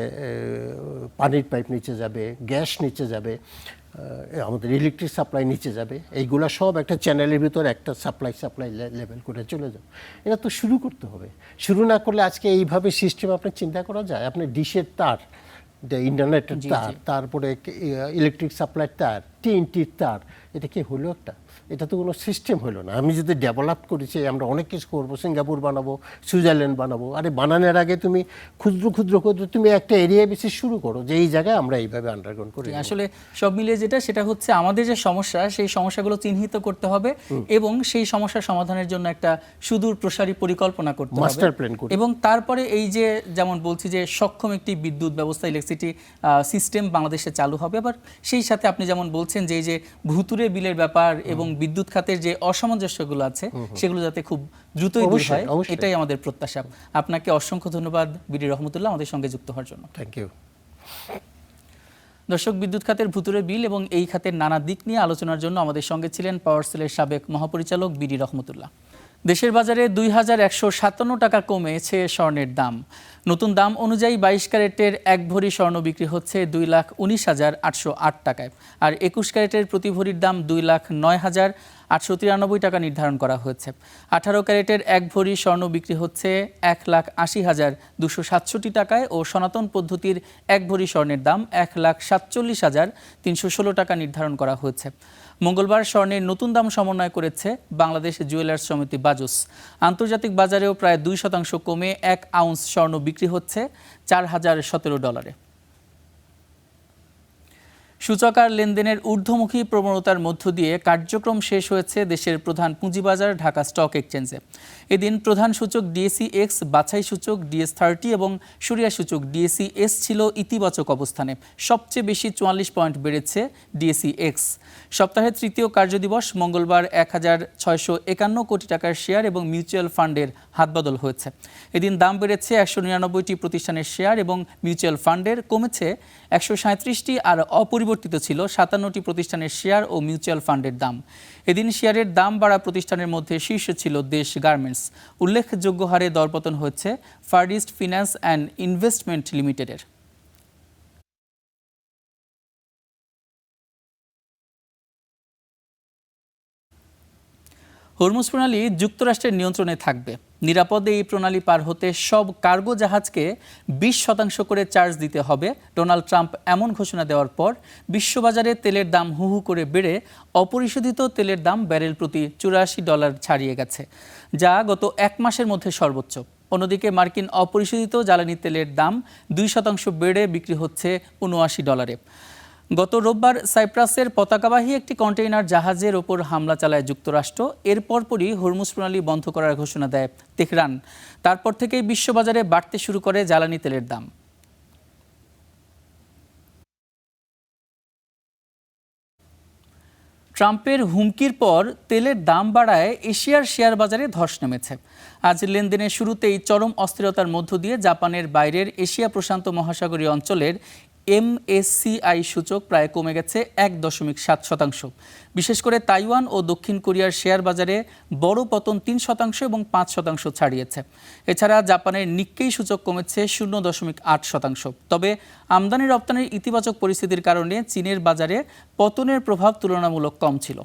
পানির পাইপ নিচে যাবে, গ্যাস নিচে যাবে, আমাদের ইলেকট্রিক সাপ্লাই নিচে যাবে, এইগুলা সব একটা চ্যানেলের ভিতরে একটা সাপ্লাই লেভেল করে চলে যাবে। এটা তো শুরু করতে হবে। শুরু না করলে আজকে এইভাবে সিস্টেম আপনি চিন্তা করা যায়? আপনি ডিশের তার, ইন্টারনেটের তার, তারপরে ইলেকট্রিক সাপ্লাইয়ের তার, টিএনটির তার, এটা কি হলো একটা? এটা তো কোনো সিস্টেম হলো না। আমি যদি ডেভেলপ করেছি, আমরা অনেক কিছু করবো, সিঙ্গাপুর বানাবো, সুইজারল্যান্ড বানাবো, আরে বানানোর আগে তুমি ক্ষুদ্র ক্ষুদ্র তুমি একটা এরিয়া বেশি শুরু করো যে এই জায়গায় আমরা এইভাবে আন্ডারগ্রাউন্ড করি। আসলে সব মিলিয়ে সেটা হচ্ছে আমাদের যে সমস্যা, সেই সমস্যাগুলো চিহ্নিত করতে হবে এবং সেই সমস্যা সমাধানের জন্য একটা সুদূর প্রসারী পরিকল্পনা করতে হবে, মাস্টার প্ল্যান করতে হবে। এবং তারপরে এই যে যেমন বলছি যে সক্ষম একটি বিদ্যুৎ ব্যবস্থা, ইলেকট্রিসিটি সিস্টেম বাংলাদেশে চালু হবে। আবার সেই সাথে আপনি যেমন বলছেন যে এই যে ভুতুরে বিলের ব্যাপার এবং বিদ্যুৎ খাতের যে অসামঞ্জস্যগুলো আছে সেগুলো যাতে খুব দ্রুতই দূর হয়, এটাই আমাদের প্রত্যাশা। আপনাকে অসংখ্য ধন্যবাদ বিডি রহমতুল্লাহ আমাদের সঙ্গে যুক্ত হওয়ার জন্য। Thank you. দর্শক, বিদ্যুৎ খাতের ভুতুরে বিল এবং এই খাতের নানা দিক নিয়ে আলোচনার জন্য আমাদের সঙ্গে ছিলেন পাওয়ার সেলের সাবেক মহাপরিচালক বিডি রহমতুল্লাহ। দেশের বাজারে 2157 টাকা কমেছে স্বর্ণের দাম। নতুন দাম অনুযায়ী 22 ক্যারেটের 1 ভরি স্বর্ণ বিক্রি হচ্ছে 2,19,808 টাকায়, আর 21 ক্যারেটের প্রতি ভরির দাম 2,09,893 টাকা নির্ধারণ করা হয়েছে। 18 ক্যারেটের 1 ভরি স্বর্ণ বিক্রি হচ্ছে 1,80,267 টাকায় ও সনাতন পদ্ধতির 1 ভরি স্বর্ণের দাম 1,47,316 টাকা নির্ধারণ করা হয়েছে। মঙ্গলবার স্বর্ণের নতুন দাম সমন্বয় করেছে বাংলাদেশ জুয়েলার্স সমিতি বাজুস। আন্তর্জাতিক বাজারেও প্রায় 2% কমে 1 আউন্স স্বর্ণ বিক্রি হচ্ছে $4,017। সূচক আর লেনদেনের ঊর্ধ্বমুখী প্রবণতার মধ্য দিয়ে কার্যক্রম শেষ হয়েছে দেশের প্রধান পুঁজিবাজার ঢাকা স্টক এক্সচেঞ্জে। এদিন প্রধান সূচক ডিএসই এক্স, বাছাই সূচক ডিএস30 এবং সরিয়া সূচক ডিএসই এস ছিল ইতিবাচক অবস্থানে। সবচেয়ে বেশি 44 পয়েন্ট বেড়েছে ডিএসই এক্স। সপ্তাহের তৃতীয় কার্যদিবস মঙ্গলবার 1651 কোটি টাকার শেয়ার এবং মিউচুয়াল ফান্ডের হাতবদল হয়েছে। এদিন দাম বেড়েছে 199টি প্রতিষ্ঠানের শেয়ার এবং মিউচুয়াল ফান্ডের, কমেছে 137টি আর অপরিবর্তিত ছিল 57টি প্রতিষ্ঠানের শেয়ার ও মিউচুয়াল ফান্ডের দাম। এদিন শেয়ারের দাম বাড়া প্রতিষ্ঠানের মধ্যে শীর্ষে ছিল দেশ গার্মেন্টস। উল্লেখযোগ্য হারে দরপতন হয়েছে Far East Finance and Investment লিমিটেডের। হরমুজ প্রণালী যুক্তরাষ্ট্রের নিয়ন্ত্রণে থাকবে। নিরাপদে এই প্রণালী পার হতে সব কার্গো জাহাজকে 20% করে চার্জ দিতে হবে। ডোনাল্ড ট্রাম্প এমন ঘোষণা দেওয়ার পর বিশ্ববাজারে তেলের দাম হু হু করে বেড়ে অপরিশোধিত তেলের দাম ব্যারেল প্রতি $84 ছাড়িয়ে গেছে, যা গত এক মাসের মধ্যে সর্বোচ্চ। অন্যদিকে মার্কিন অপরিশোধিত জ্বালানি তেলের দাম 2% বেড়ে বিক্রি হচ্ছে $79। গত রোববার সাইপ্রাসের পতাকাবাহী একটি কন্টেইনার জাহাজের ওপর হামলা চালায় যুক্তরাষ্ট্র। এর পরপরই হরমুজ প্রণালী বন্ধ করার ঘোষণা দেয় তেহরান। তারপর থেকেই বিশ্ববাজারে বাড়তে শুরু করে জ্বালানি তেলের দাম। ট্রাম্পের হুমকির পর তেলের দাম বাড়ায় এশিয়ার শেয়ার বাজারে ধস নেমেছে। আজ লেনদেনের শুরুতেই চরম অস্থিরতার মধ্য দিয়ে জাপানের বাইরের এশিয়া প্রশান্ত মহাসাগরীয় অঞ্চলের MSCI সূচক প্রায় কমে গেছে 1.7%। বিশেষ করে তাইওয়ান ও দক্ষিণ কোরিয়ার শেয়ার বাজারে বড় পতন 3% এবং 5% ছাড়িয়েছে। এছাড়া জাপানের নিক্কেই সূচক কমেছে 0.8%। তবে আমদানি রপ্তানির ইতিবাচক পরিস্থিতির কারণে চীনের বাজারে পতনের প্রভাব তুলনামূলক কম ছিল।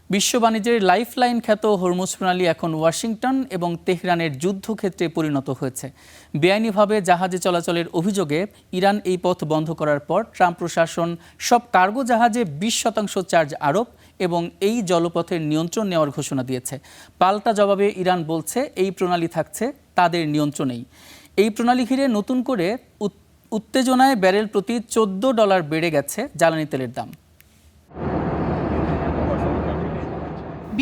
বিশ্ব বাণিজ্যের লাইফলাইন খ্যাত হরমুজ প্রণালী এখন ওয়াশিংটন এবং তেহরানের যুদ্ধক্ষেত্রে পরিণত হয়েছে। বেআইনিভাবে জাহাজে চলাচলের অভিযোগে ইরান এই পথ বন্ধ করার পর ট্রাম্প প্রশাসন সব কার্গো জাহাজে 20% চার্জ আরোপ এবং এই জলপথের নিয়ন্ত্রণ নেওয়ার ঘোষণা দিয়েছে। পাল্টা জবাবে ইরান বলছে এই প্রণালী থাকছে তাদের নিয়ন্ত্রণেই। এই প্রণালী ঘিরে নতুন করে উত্তেজনায় ব্যারেল প্রতি $14 বেড়ে গেছে জ্বালানি তেলের দাম।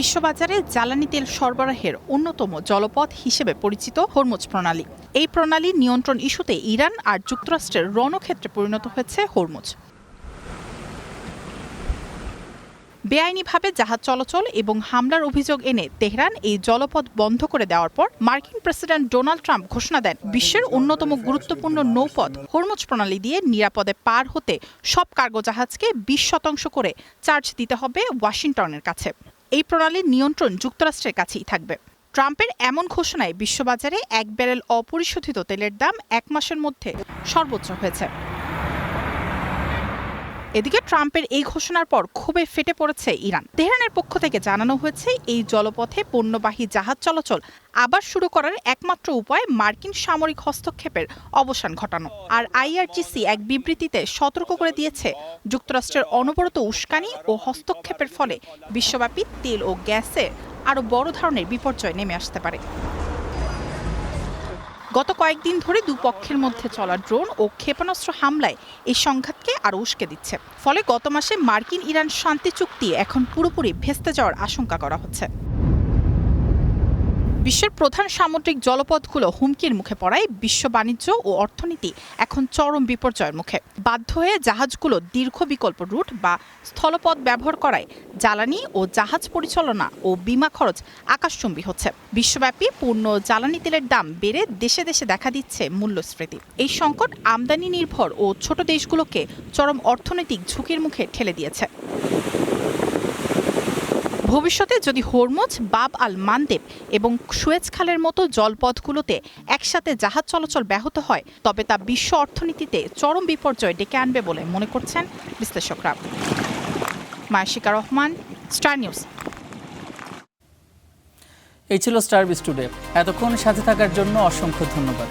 বিশ্ববাজারে জ্বালানি তেল সরবরাহের অন্যতম জলপথ হিসেবে পরিচিত হরমুজ প্রণালী। এই প্রণালী নিয়ন্ত্রণ ইস্যুতে ইরান আর যুক্তরাষ্ট্রের রণক্ষেত্রে পরিণত হয়েছে হরমুজ। বেআইনিভাবে জাহাজ চলাচল এবং হামলার অভিযোগ এনে তেহরান এই জলপথ বন্ধ করে দেওয়ার পর মার্কিন প্রেসিডেন্ট ডোনাল্ড ট্রাম্প ঘোষণা দেন বিশ্বের অন্যতম গুরুত্বপূর্ণ নৌপথ হরমুজ প্রণালী দিয়ে নিরাপদে পার হতে সব কার্গো জাহাজকে 20% করে চার্জ দিতে হবে ওয়াশিংটনের কাছে। এই প্রণালীর নিয়ন্ত্রণ যুক্তরাষ্ট্রের কাছেই থাকবে। ট্রাম্পের এমন ঘোষণায় বিশ্ববাজারে এক ব্যারেল অপরিশোধিত তেলের দাম এক মাসের মধ্যে সর্বোচ্চ হয়েছে। এদিকে ট্রাম্পের এই ঘোষণার পর ক্ষোভে ফেটে পড়েছে ইরান। তেহরানের পক্ষ থেকে জানানো হয়েছে এই জলপথে পণ্যবাহী জাহাজ চলাচল আবার শুরু করার একমাত্র উপায় মার্কিন সামরিক হস্তক্ষেপের অবসান ঘটানো। আর IRGC এক বিবৃতিতে সতর্ক করে দিয়েছে যুক্তরাষ্ট্রের অনবরত উস্কানি ও হস্তক্ষেপের ফলে বিশ্বব্যাপী তেল ও গ্যাসের আরও বড় ধরনের বিপর্যয় নেমে আসতে পারে। গত কয়েকদিন ধরে দুপক্ষের মধ্যে চলা ড্রোন ও ক্ষেপণাস্ত্র হামলায় এই সংঘাতকে আরও উস্কে দিচ্ছে। ফলে গত মাসে মার্কিন ইরান শান্তি চুক্তি এখন পুরোপুরি ভেস্তে যাওয়ার আশঙ্কা করা হচ্ছে। বিশ্বের প্রধান সামুদ্রিক জলপথগুলো হুমকির মুখে পড়ায় বিশ্ব বাণিজ্য ও অর্থনীতি এখন চরম বিপর্যয়ের মুখে। বাধ্য হয়ে জাহাজগুলো দীর্ঘ বিকল্প রুট বা স্থলপথ ব্যবহার করায় জ্বালানি ও জাহাজ পরিচালনা ও বীমা খরচ আকাশচুম্বী হচ্ছে। বিশ্বব্যাপী পূর্ণ জ্বালানি তেলের দাম বেড়ে দেশে দেশে দেখা দিচ্ছে মূল্যস্ফীতি। এই সংকট আমদানি নির্ভর ও ছোট দেশগুলোকে চরম অর্থনৈতিক ঝুঁকির মুখে ঠেলে দিয়েছে। ভবিষ্যতে যদি হরমুজ, বাব আল মানদেব এবং সুয়েজ খালের মতো জলপথগুলোতে একসাথে জাহাজ চলাচল ব্যাহত হয় তবে তা বিশ্ব অর্থনীতিতে চরম বিপর্যয় ডেকে আনবে বলে মনে করছেন বিশ্লেষকরা। মায়াশিকা রহমান, স্টার নিউজ। এই ছিল স্টার টুডে। এতক্ষণ সাথে থাকার জন্য অসংখ্য ধন্যবাদ।